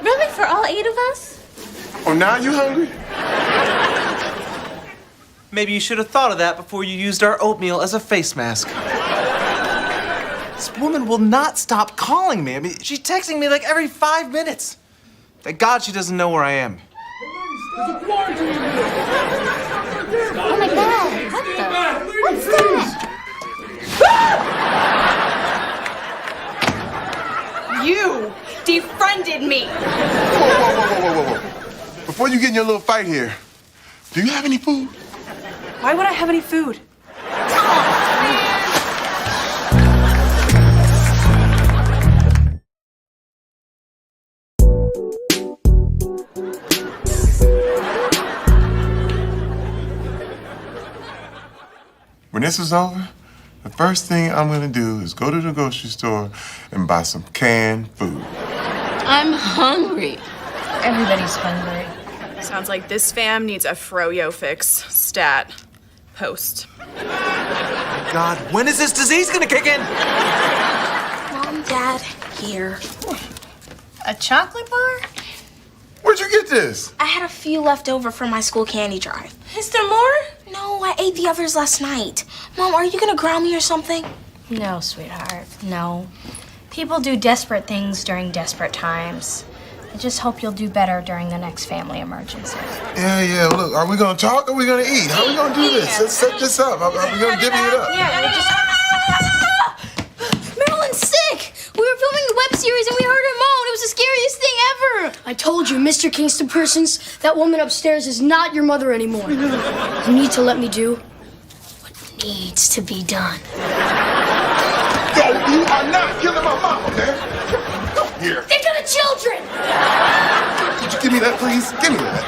Really? For all 8 of us? Oh, now you hungry? Maybe you should have thought of that before you used our oatmeal as a face mask. This woman will not stop calling me. I mean, she's texting me like every 5 minutes. Thank God she doesn't know where I am. Oh my God! What's that? You defriended me. Whoa. Before you get in your little fight here, do you have any food? Why would I have any food? When this is over, the first thing I'm gonna do is go to the grocery store and buy some canned food. I'm hungry. Everybody's hungry. Sounds like this fam needs a froyo fix. Stat. Post. God, when is this disease gonna kick in? Mom, Dad, here. A chocolate bar? Where'd you get this? I had a few left over from my school candy drive. Is there more? No, I ate the others last night. Mom, are you gonna ground me or something? No, sweetheart, no. People do desperate things during desperate times. I just hope you'll do better during the next family emergency. Yeah, look, are we gonna talk or are we gonna eat? How are we gonna do this? Let's set this up. Are we gonna divvy it up? Marilyn's sick! We were filming the web series and we heard her moan. It was the scariest thing ever. I told you, Mr. Kingston Persons, that woman upstairs is not your mother anymore. You need to let me do what needs to be done. Yo, you are not killing my mama, man. Come here. Think of the children! Could you give me that, please? Give me that.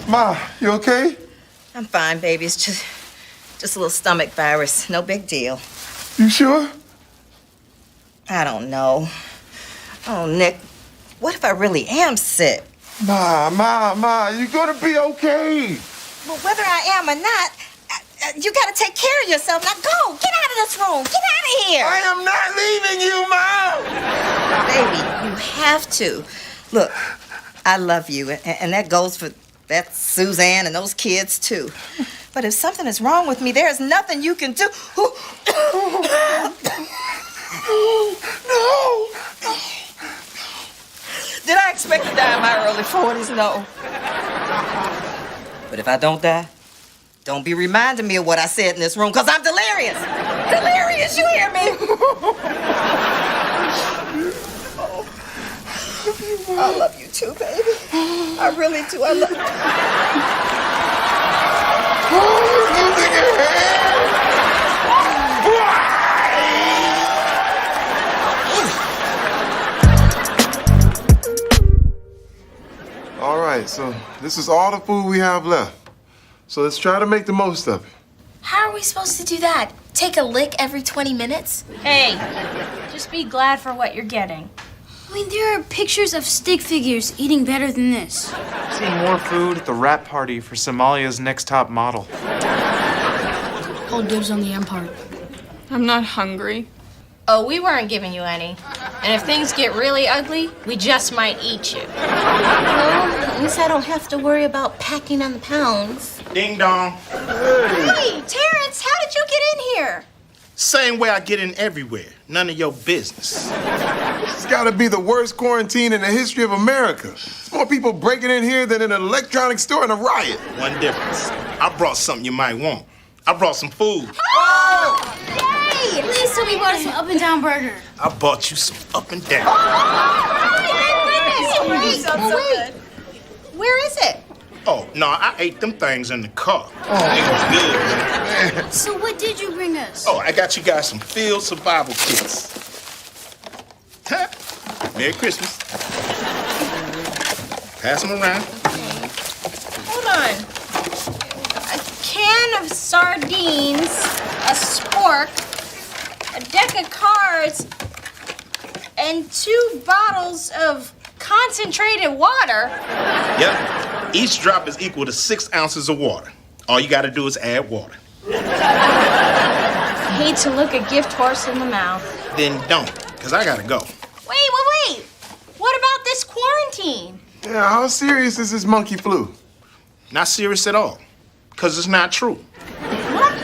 Ma, you okay? I'm fine, baby. It's just a little stomach virus. No big deal. You sure? I don't know. Oh, Nick, what if I really am sick? Ma, you're gonna be okay. Well, whether I am or not, you gotta take care of yourself. Now go, get out of this room. Get out of here. I am not leaving you, Ma. Baby, you have to. Look, I love you, and that goes for that Suzanne and those kids, too. But if something is wrong with me, there is nothing you can do. No. Did I expect to die in my early 40s? No. But if I don't die, don't be reminding me of what I said in this room, because I'm delirious. Delirious, you hear me? I love you too, baby. I really do. I love you. All right, so this is all the food we have left. So let's try to make the most of it. How are we supposed to do that? Take a lick every 20 minutes? Hey, just be glad for what you're getting. I mean, there are pictures of stick figures eating better than this. Seeing more food at the wrap party for Somalia's next top model. Hold dibs on the Empire. I'm not hungry. Oh, we weren't giving you any. And if things get really ugly, we just might eat you. Well, at least I don't have to worry about packing on the pounds. Ding dong. Hey, Terrence, how did you get here? Same way I get in everywhere. None of your business. It's gotta be the worst quarantine in the history of America. There's more people breaking in here than in an electronics store in a riot. One difference. I brought something you might want. I brought some food. Oh! Yay! Please tell me you brought us some Up and Down burger. I bought you some Up and Down. Oh, wait, wait. Where is it? Oh, no, I ate them things in the car. It was good, man. So what did you bring us? Oh, I got you guys some field survival kits. Huh? Merry Christmas. Pass them around. Hold on. A can of sardines, a spork, a deck of cards, and 2 bottles of concentrated water. Yep. Each drop is equal to 6 ounces of water. All you gotta do is add water. I hate to look a gift horse in the mouth. Then don't, because I gotta go. Wait. What about this quarantine? Yeah, how serious is this monkey flu? Not serious at all, because it's not true. What?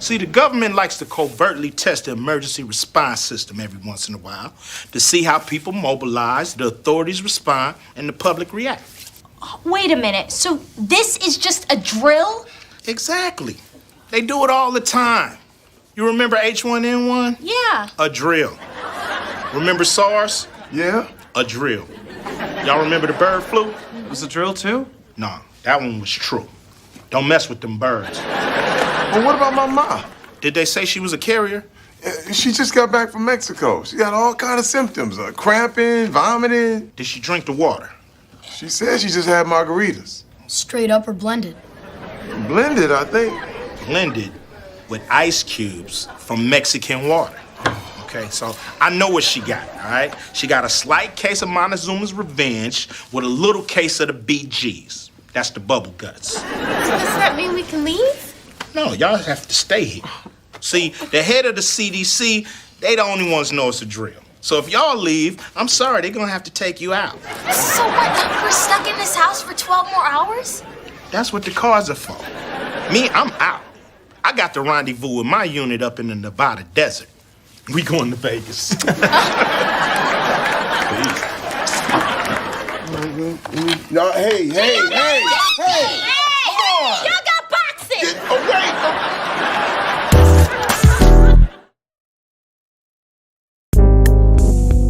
See, the government likes to covertly test the emergency response system every once in a while to see how people mobilize, the authorities respond, and the public react. Wait a minute. So this is just a drill? Exactly. They do it all the time. You remember H1N1? Yeah. A drill. Remember SARS? Yeah. A drill. Y'all remember the bird flu? It was a drill too? No, that one was true. Don't mess with them birds. But what about my mom? Did they say she was a carrier? She just got back from Mexico. She got all kind of symptoms, cramping, vomiting. Did she drink the water? She said she just had margaritas. Straight up or blended? Blended, I think. Blended with ice cubes from Mexican water. Okay, so I know what she got, all right? She got a slight case of Montezuma's Revenge with a little case of the BGs. That's the bubble guts. So does that mean we can leave? No, y'all have to stay here. See, the head of the CDC, they the only ones know it's a drill. So if y'all leave, I'm sorry, they're gonna have to take you out. So what? We're stuck in this house for 12 more hours? That's what the cars are for. Me, I'm out. I got the rendezvous with my unit up in the Nevada desert. We going to Vegas. No, hey! Come on! Y'all got boxing! Get away!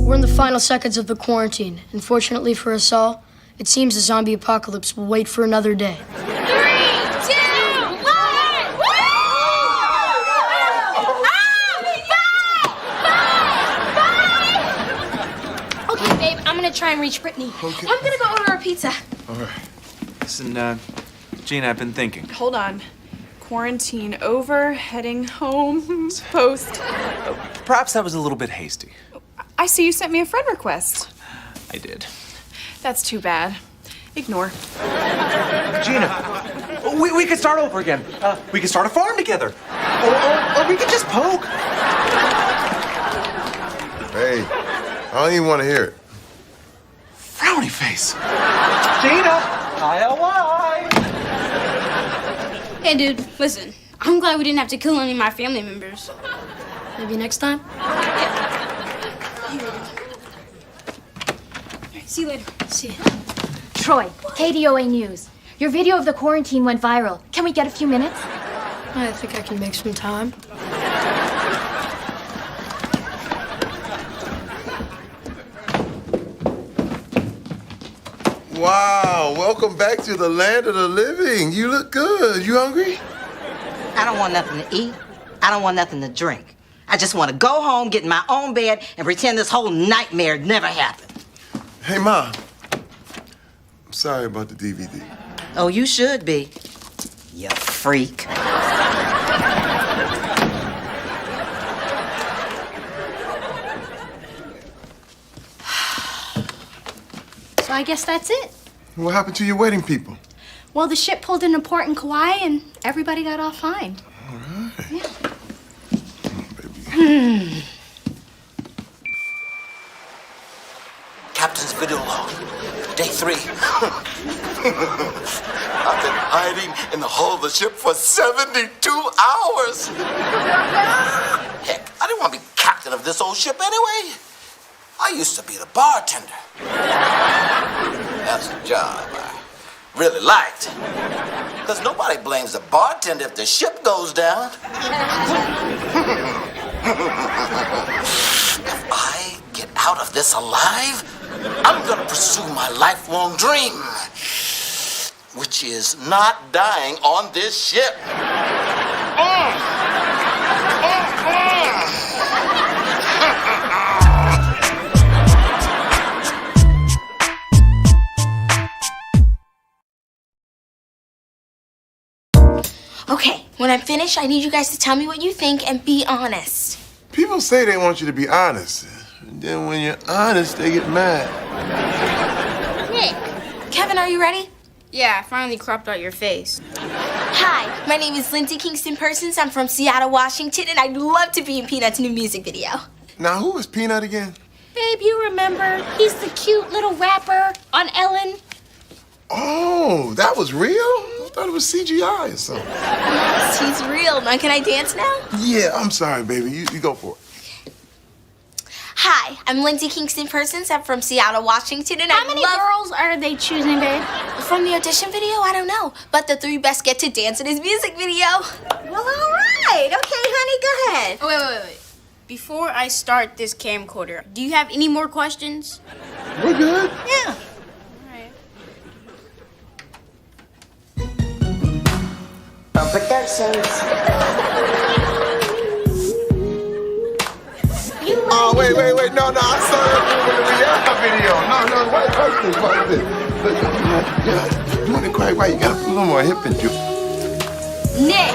We're in the final seconds of the quarantine. Unfortunately for us all, it seems the zombie apocalypse will wait for another day. 3, 2, 1! Okay, babe, I'm gonna try and reach Brittany. Okay. I'm gonna go order a pizza. All right. Listen, Gina, I've been thinking. Hold on. Quarantine over, heading home, post. Perhaps that was a little bit hasty. I see you sent me a friend request. I did. That's too bad. Ignore. Gina, we could start over again. We could start a farm together. Or we could just poke. Hey, I don't even want to hear it. Frowny face. Gina, ILY. Hey, dude, listen. I'm glad we didn't have to kill any of my family members. Maybe next time? See you later. See ya. Troy, KDOA News. Your video of the quarantine went viral. Can we get a few minutes? I think I can make some time. Wow, welcome back to the land of the living. You look good. You hungry? I don't want nothing to eat. I don't want nothing to drink. I just want to go home, get in my own bed, and pretend this whole nightmare never happened. Hey, Ma. I'm sorry about the DVD. Oh, you should be. You freak. So I guess that's it. What happened to your wedding people? Well, the ship pulled into port in Kauai and everybody got off fine. All right. Yeah. Captain's video log. Day 3. I've been hiding in the hull of the ship for 72 hours. Heck, I didn't want to be captain of this old ship anyway. I used to be the bartender. That's a job I really liked. Because nobody blames the bartender if the ship goes down. If I get out of this alive, I'm gonna pursue my lifelong dream, which is not dying on this ship. Okay, when I'm finished, I need you guys to tell me what you think and be honest. People say they want you to be honest. And then when you're honest, they get mad. Nick. Kevin, are you ready? Yeah, I finally cropped out your face. Hi, my name is Lindsay Kingston Persons. I'm from Seattle, Washington, and I'd love to be in Peanut's new music video. Now, who is Peanut again? Babe, you remember? He's the cute little rapper on Ellen. Oh, that was real? I thought it was CGI or something. Yes, he's real. Now, can I dance now? Yeah, I'm sorry, baby. You go for it. Hi, I'm Lindsay Kingston Persons. I'm from Seattle, Washington, and How many girls are they choosing, babe? From the audition video? I don't know. But the 3 best get to dance in his music video. Well, all right. Okay, honey, go ahead. Oh, wait. Before I start this camcorder, do you have any more questions? We're good. Yeah. Productions. Oh, wait. No, I saw that movie in the Rihanna video. No, what's this? You want it quite right. You got a little more hip into it. Nick,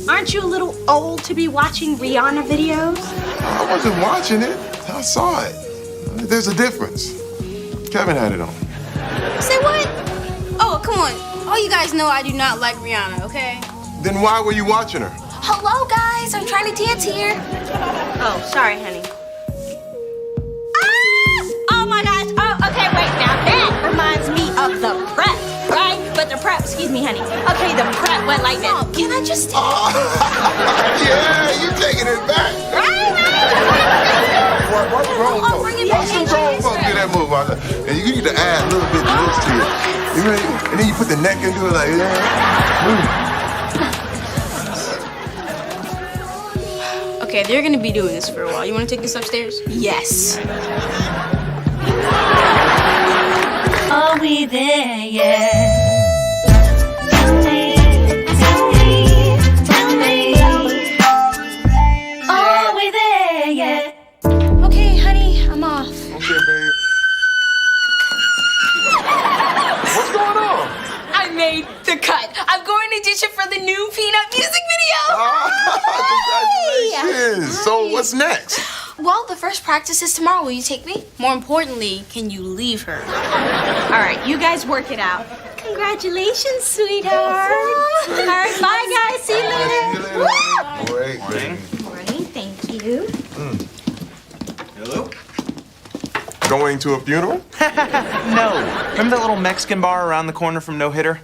Aren't you a little old to be watching Rihanna videos? I wasn't watching it. I saw it. There's a difference. Kevin had it on. Say what? Oh, come on. All you guys know I do not like Rihanna, okay? Then why were you watching her? Hello, guys. I'm trying to dance here. Oh, sorry, honey. Oh my gosh. Oh, okay, wait. Now that reminds me of the prep, right? But the prep, excuse me, honey. Okay, the prep went like this. Oh, can I just... Yeah, you taking it back. What's grown folks? What's some grown folks do that move? And you need to add a little bit of this to it. You ready? And then you put the neck into it like that. Okay, they're gonna be doing this for a while. You wanna take this upstairs? Yes. Are we there yet? Tell me. Are we there yet? Okay, honey, I'm off. Okay, babe. What's going on? I made the cut. I'm going to audition for the new Peanut music video. Congratulations. So what's next? Well, the first practice is tomorrow. Will you take me? More importantly, can you leave her? All right, you guys work it out. Congratulations, sweetheart. All right, bye, guys. See you later. Great, baby. Morning, thank you. Hello? Going to a funeral? No. Remember that little Mexican bar around the corner from No Hitter?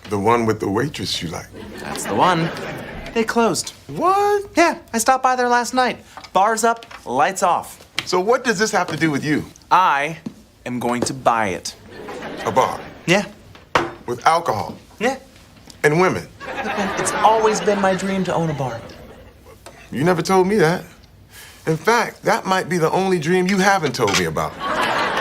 The one with the waitress you like. That's the one. They closed. What? Yeah, I stopped by there last night. Bars up, lights off. So what does this have to do with you? I am going to buy it. A bar? Yeah. With alcohol? Yeah. And women? It's always been my dream to own a bar. You never told me that. In fact, that might be the only dream you haven't told me about.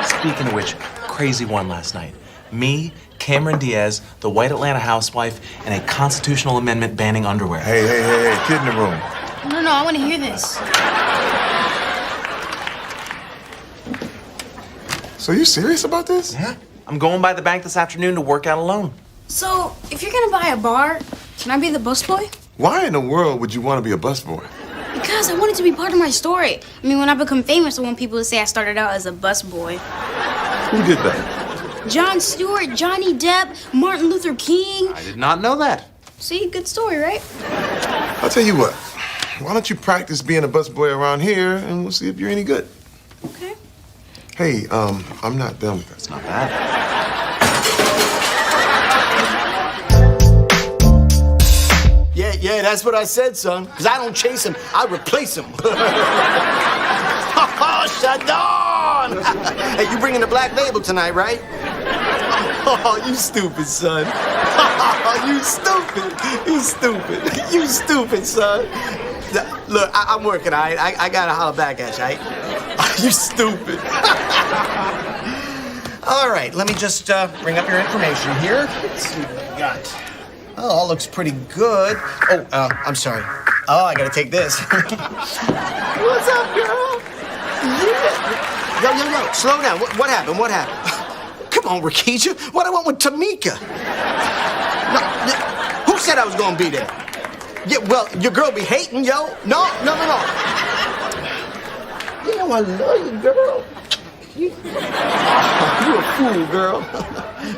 Speaking of which, crazy one last night. Me, Cameron Diaz, the white Atlanta housewife, and a constitutional amendment banning underwear. Hey, kid in the room. No, I want to hear this. So you serious about this? Yeah. I'm going by the bank this afternoon to work out a loan. So, if you're gonna buy a bar, can I be the busboy? Why in the world would you want to be a busboy? Because I want it to be part of my story. I mean, when I become famous, I want people to say I started out as a busboy. Who did that? Jon Stewart, Johnny Depp, Martin Luther King. I did not know that. See, good story, right? I'll tell you what. Why don't you practice being a busboy around here and we'll see if you're any good. Okay. Hey, I'm not done with that. It's not bad. Yeah, that's what I said, son. Because I don't chase him, I replace him. Oh, Shadon! Hey, you bringing the black label tonight, right? Oh, you stupid, son. You stupid. You stupid. You stupid, son. Look, I'm working, all right? I gotta holler back at you, all right? You stupid. All right, let me just bring up your information here. Let's see what we got. Oh, all looks pretty good. Oh, I'm sorry. Oh, I gotta take this. What's up, girl? Yeah. Yo, slow down. What happened? What happened? Come on, Rakisha. What I want with Tamika? No, who said I was gonna be there? Yeah, well, your girl be hating, yo. No. You know I love you, girl. You a fool, girl.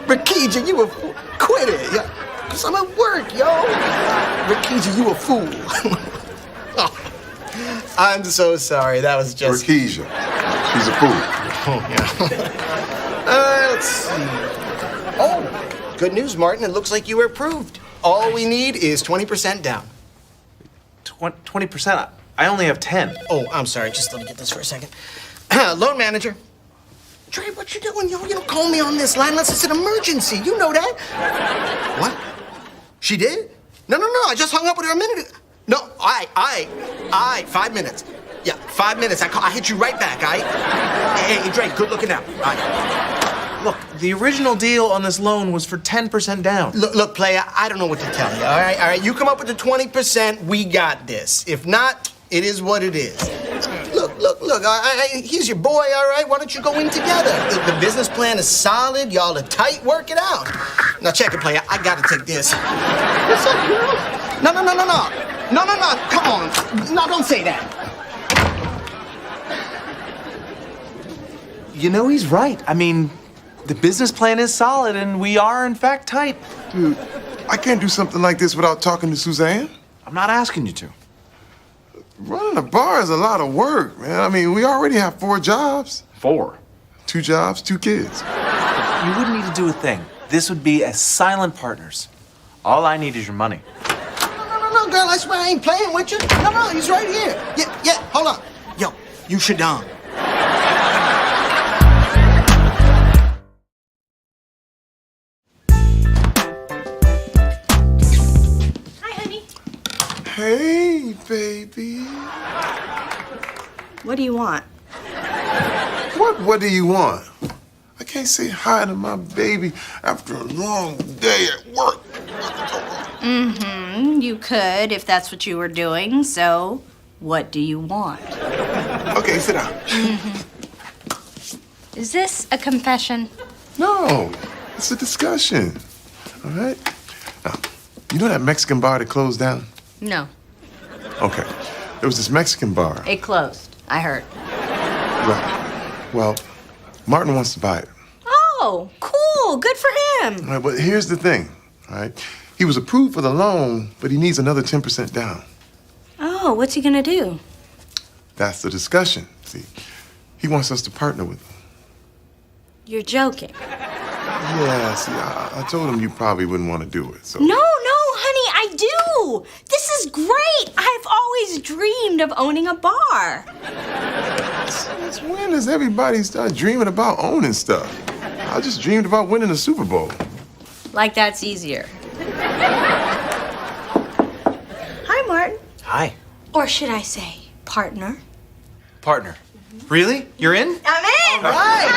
Rakisha, you a fool. Quit it, yo. Cause I'm at work, yo. Rakisha, you a fool. Oh, I'm so sorry. That was just... Rakisha. She's a fool. Oh, yeah. Let's see. Oh, good news, Martin. It looks like you were approved. All we need is 20% down. 20%? I only have 10. Oh, I'm sorry. Just let me get this for a second. Loan manager. Trey, what you doing, yo? You don't call me on this line unless it's an emergency. You know that. What? She did? No. I just hung up with her a minute ago. No, all right. 5 minutes. Yeah, 5 minutes. I hit you right back, all right? Hey, Drake, good looking out. All right. Look, the original deal on this loan was for 10% down. Look, player, I don't know what to tell you, all right? You come up with the 20%, we got this. If not, it is what it is. Look, he's your boy, all right? Why don't you go in together? The business plan is solid, y'all are tight, work it out. Now check it, player, I gotta take this. What's up, girl? No, come on. No, don't say that. You know, he's right. I mean, the business plan is solid, and we are, in fact, tight. Dude, I can't do something like this without talking to Suzanne. I'm not asking you to. Running a bar is a lot of work, man. I mean, we already have 4 jobs. 4? 2 jobs, 2 kids. You wouldn't need to do a thing. This would be as silent partners. All I need is your money. No, girl, I swear I ain't playing with you. No, he's right here. Yeah, hold on. Yo, you Shadon. Hey, baby. What do you want? What do you want? I can't say hi to my baby after a long day at work. You could if that's what you were doing. So, what do you want? Okay, sit down. Is this a confession? No, it's a discussion. All right? Now, you know that Mexican bar that closed down? No. Okay. There was this Mexican bar. It closed. I heard. Right. Well, Martin wants to buy it. Oh, cool. Good for him. All right, but here's the thing, all right? He was approved for the loan, but he needs another 10% down. Oh, what's he gonna do? That's the discussion. See, he wants us to partner with him. You're joking. Yeah, see, I told him you probably wouldn't want to do it, so... No, honey, I do. This is great. I've always dreamed of owning a bar. Since when does everybody start dreaming about owning stuff? I just dreamed about winning the Super Bowl. Like that's easier. Hi, Martin. Hi. Or should I say, partner? Partner. Really? You're in? I'm in! All right.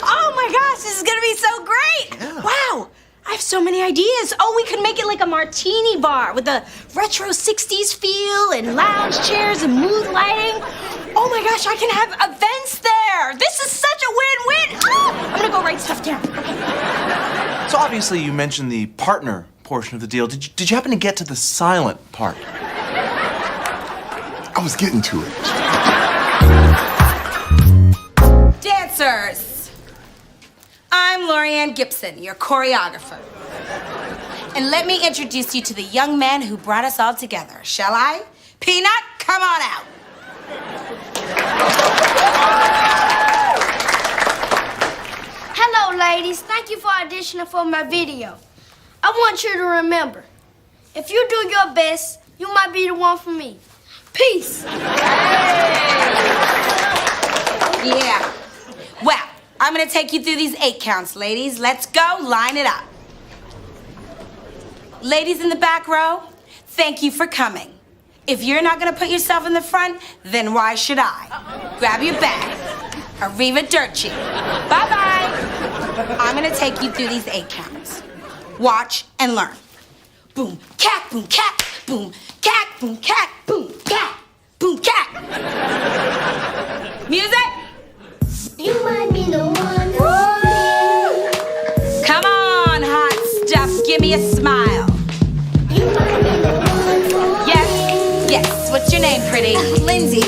Oh my gosh, this is gonna be so great! Yeah. Wow, I have so many ideas. Oh, we could make it like a martini bar with a retro 60s feel and lounge chairs and mood lighting. Oh my gosh, I can have events there. This is such a win-win. Oh, I'm gonna go write stuff down. So obviously you mentioned the partner portion of the deal. Did you happen to get to the silent part? I was getting to it. Dancers, I'm Lorianne Gibson, your choreographer. And let me introduce you to the young man who brought us all together, shall I? Peanut, come on out. ladies, thank you for auditioning for my video. I want you to remember, if you do your best, you might be the one for me. Peace. Yeah. Well, I'm gonna take you through these 8 counts, ladies. Let's go, line it up. Ladies in the back row, thank you for coming. If you're not gonna put yourself in the front, then why should I? Grab your bag. Arrivederci. Bye-bye. I'm gonna take you through these 8 counts. Watch and learn. Boom, cat, boom, cat, boom, cat, boom, cat, boom, cat, boom, cat. Music? You might be the one for me. Come on, hot stuff, give me a smile. You might be the one for me. Yes, yes, what's your name, pretty? Lindsay.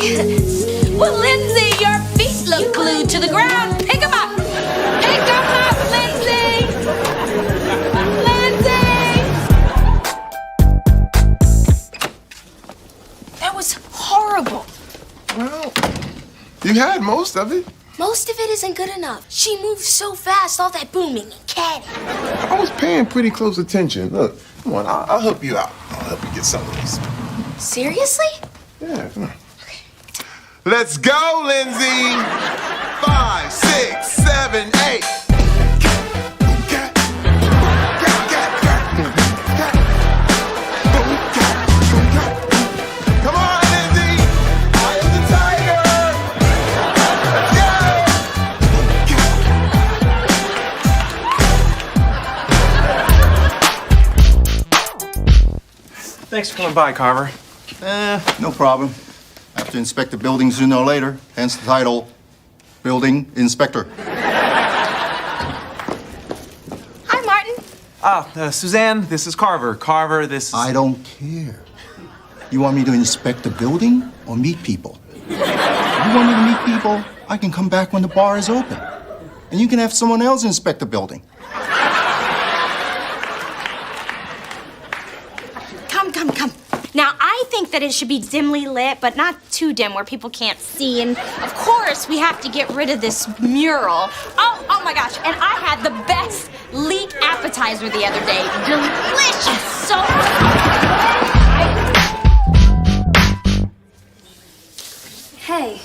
Well, Lindsay, your feet look glued to the ground. Pick 'em up. Pick 'em up, Lindsay. Lindsay. That was horrible. Well, you had most of it. Most of it isn't good enough. She moves so fast, all that booming and catting. I was paying pretty close attention. Look, come on, I'll help you out. I'll help you get some of these. Seriously? Yeah, come on. Let's go, Lindsay. 5, 6, 7, 8. Come on, Lindsay. I am the tiger. Thanks for coming by, Carver. No problem. I have to inspect the building sooner or later, hence the title, Building Inspector. Hi, Martin. Suzanne, this is Carver. Carver, this is... I don't care. You want me to inspect the building or meet people? If you want me to meet people, I can come back when the bar is open. And you can have someone else inspect the building. Come. Now, I think that it should be dimly lit, but not too dim where people can't see. And of course, we have to get rid of this mural. Oh my gosh. And I had the best leek appetizer the other day. Delicious. So Hey.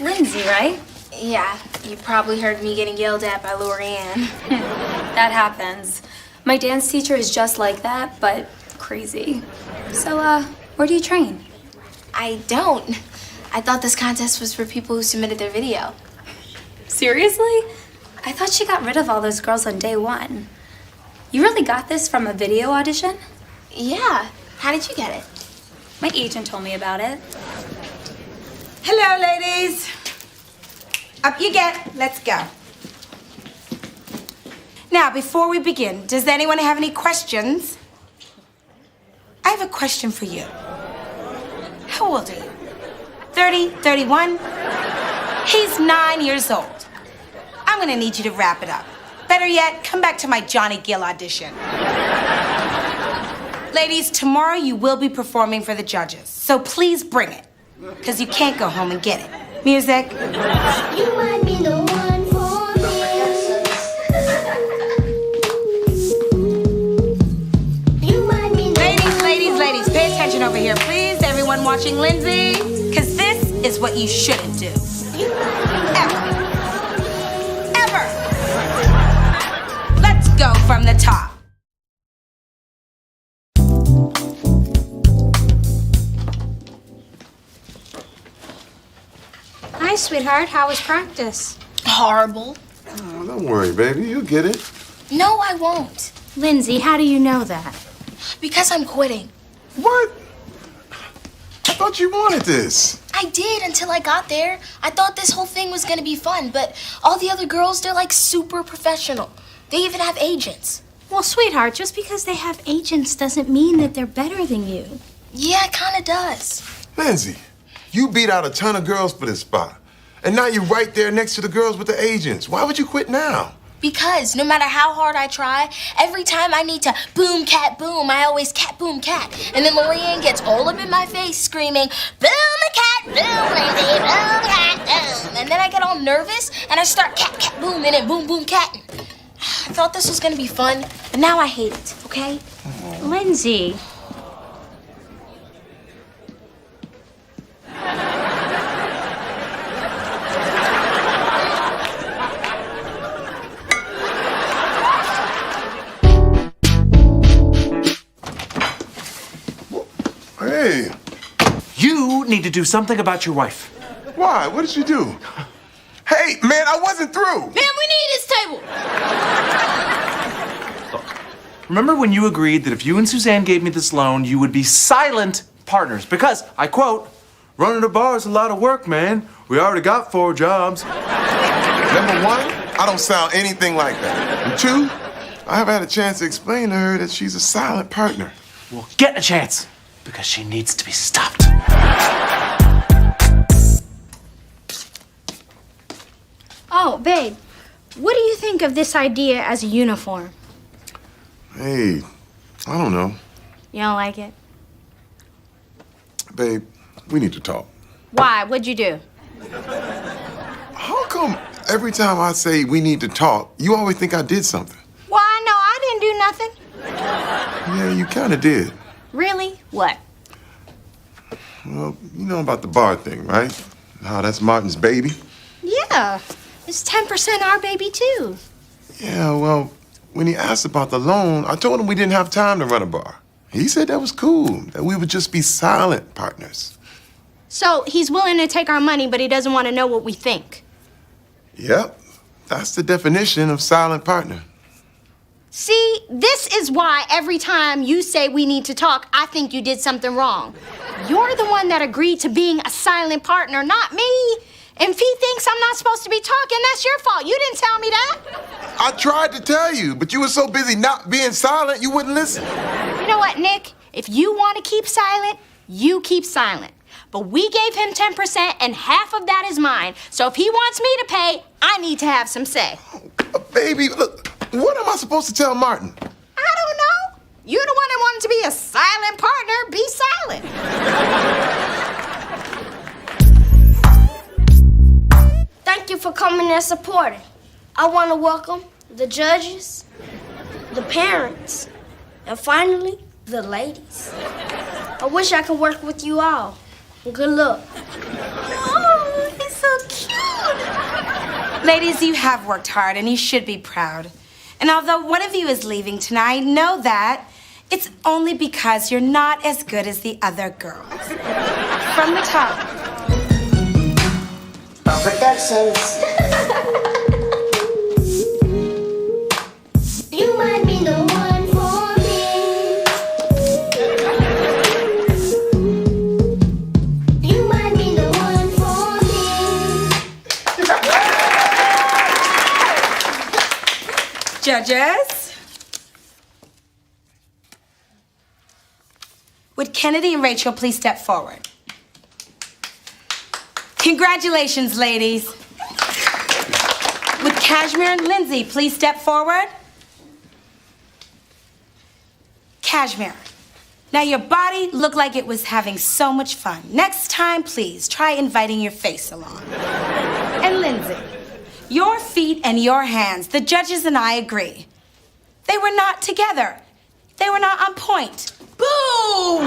Lindsay, right? Yeah, you probably heard me getting yelled at by Lorianne. That happens. My dance teacher is just like that, but crazy. So, where do you train? I don't. I thought this contest was for people who submitted their video. Seriously? I thought she got rid of all those girls on day 1. You really got this from a video audition? Yeah. How did you get it? My agent told me about it. Hello, ladies. Up you get. Let's go. Now, before we begin, does anyone have any questions? I have a question for you. How old are you? 30, 31? He's 9 years old. I'm gonna need you to wrap it up. Better yet, come back to my Johnny Gill audition. Ladies, tomorrow you will be performing for the judges, so please bring it, because you can't go home and get it. Music. You might be the one for me. You might be the Ladies, pay attention over here, please. Everyone watching Lindsay, because this is what you shouldn't do. Ever. Let's go from the top. Hi, sweetheart. How was practice? Horrible. Oh, don't worry, baby. You'll get it. No, I won't. Lindsay, how do you know that? Because I'm quitting. What? I thought you wanted this. I did until I got there. I thought this whole thing was gonna be fun, but all the other girls, they're like super professional. They even have agents. Well, sweetheart, just because they have agents doesn't mean that they're better than you. Yeah, it kinda does. Lindsay, you beat out a ton of girls for this spot. And now you're right there next to the girls with the agents. Why would you quit now? Because no matter how hard I try, every time I need to boom, cat, boom, I always cat, boom, cat. And then Lorianne gets all up in my face screaming, boom, cat, boom, Lindsay, boom, cat, boom. And then I get all nervous and I start cat, cat, boom, and then boom, boom, catting. I thought this was gonna be fun, but now I hate it, okay? Lindsay. Hey. You need to do something about your wife. Why? What did she do? Hey, man, I wasn't through. Man, we need this table. Remember when you agreed that if you and Suzanne gave me this loan, you would be silent partners? Because, I quote, running a bar is a lot of work, man. We already got 4 jobs. Number one, I don't sound anything like that. And two, I haven't had a chance to explain to her that she's a silent partner. Well, get a chance, because she needs to be stopped. Oh, babe, what do you think of this idea as a uniform? Hey, I don't know. You don't like it? Babe, we need to talk. Why? What'd you do? How come every time I say we need to talk, you always think I did something? Why, no, I didn't do nothing. Yeah, you kind of did. Really? What? Well, you know about the bar thing, right? How that's Martin's baby? Yeah, it's 10% our baby, too. Yeah, well, when he asked about the loan, I told him we didn't have time to run a bar. He said that was cool, that we would just be silent partners. So he's willing to take our money, but he doesn't want to know what we think. Yep, that's the definition of silent partner. See, this is why every time you say we need to talk, I think you did something wrong. You're the one that agreed to being a silent partner, not me. And if he thinks I'm not supposed to be talking, that's your fault. You didn't tell me that. I tried to tell you, but you were so busy not being silent, you wouldn't listen. You know what, Nick? If you want to keep silent, you keep silent. But we gave him 10% and half of that is mine. So if he wants me to pay, I need to have some say. Baby, look, what am I supposed to tell Martin? I don't know. You're the one that wanted to be a silent partner. Be silent. Thank you for coming and supporting. I want to welcome the judges, the parents, and finally, the ladies. I wish I could work with you all. Good luck. Oh, he's so cute. Ladies, you have worked hard and you should be proud. And although one of you is leaving tonight, know that it's only because you're not as good as the other girls. From the top. Productions. You might be the one for me. You might be the one for me. Judges. Would Kennedy and Rachel please step forward? Congratulations, ladies. Would Cashmere and Lindsay please step forward? Cashmere, now your body looked like it was having so much fun. Next time, please, try inviting your face along. And Lindsay, your feet and your hands, the judges and I agree. They were not together. They were not on point. Boo!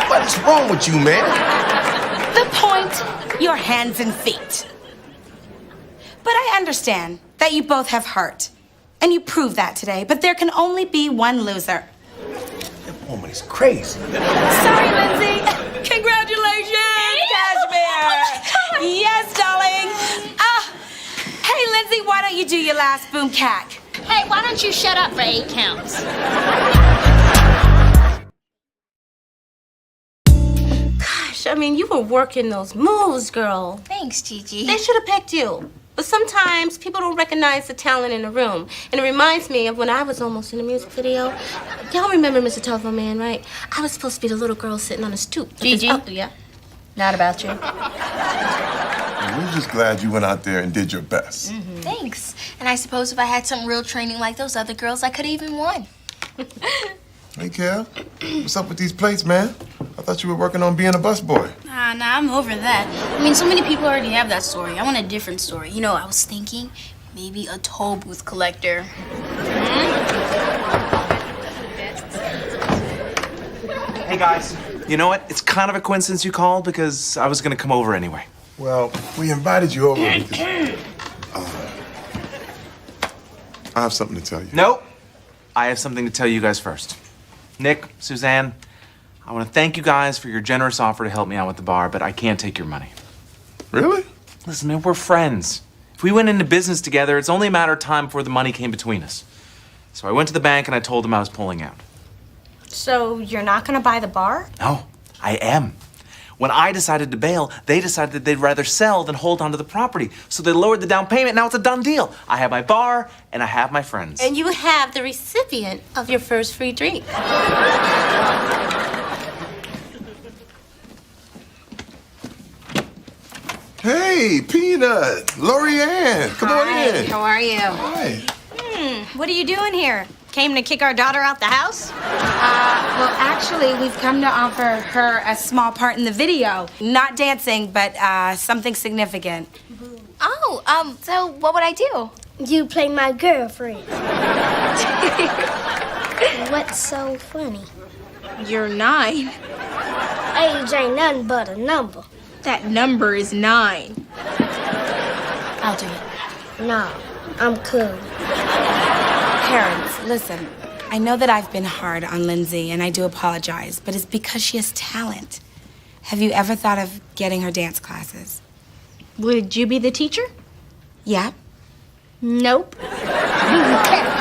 What's wrong with you, man? The point, your hands and feet. But I understand that you both have heart, and you proved that today, but there can only be one loser. That woman is crazy. Sorry, Lindsay. Congratulations, Cashmere. Yes, darling. Hey, Lindsay, why don't you do your last boom cack? Hey, why don't you shut up for 8 counts? Gosh, I mean, you were working those moves, girl. Thanks, Gigi. They should have picked you. But sometimes people don't recognize the talent in the room. And it reminds me of when I was almost in a music video. Y'all remember Mr. Telephone Man, right? I was supposed to be the little girl sitting on a stoop. Gigi? Yeah. Not about you. We're just glad you went out there and did your best. Mm-hmm. Thanks. And I suppose if I had some real training like those other girls, I could have even won. Hey, Kel, what's up with these plates, man? I thought you were working on being a busboy. Nah, I'm over that. I mean, so many people already have that story. I want a different story. You know, I was thinking, Maybe a toll booth collector. Hey guys, you know what? It's kind of a coincidence you called because I was gonna come over anyway. Well, we invited you over because I have something to tell you. Nope. I have something to tell you guys first. Nick, Suzanne, I want to thank you guys for your generous offer to help me out with the bar, but I can't take your money. Really? Listen, man, we're friends. If we went into business together, it's only a matter of time before the money came between us. So I went to the bank and I told them I was pulling out. So you're not gonna buy the bar? No, I am. When I decided to bail, they decided that they'd rather sell than hold onto the property. So they lowered the down payment. Now it's a done deal. I have my bar and I have my friends. And you have the recipient of your first free drink. Hey, Peanut, Lorianne, come on in. How are you? Hi. What are you doing here? Came to kick our daughter out the house? Well, actually, we've come to offer her a small part in the video. Not dancing, but something significant. Oh, so what would I do? You play my girlfriend. What's so funny? You're 9. Age ain't nothing but a number. That number is 9. I'll do it. No, I'm cool. Parents, listen. I know that I've been hard on Lindsay, and I do apologize, but it's because she has talent. Have you ever thought of getting her dance classes? Would you be the teacher? Yeah. Nope. You can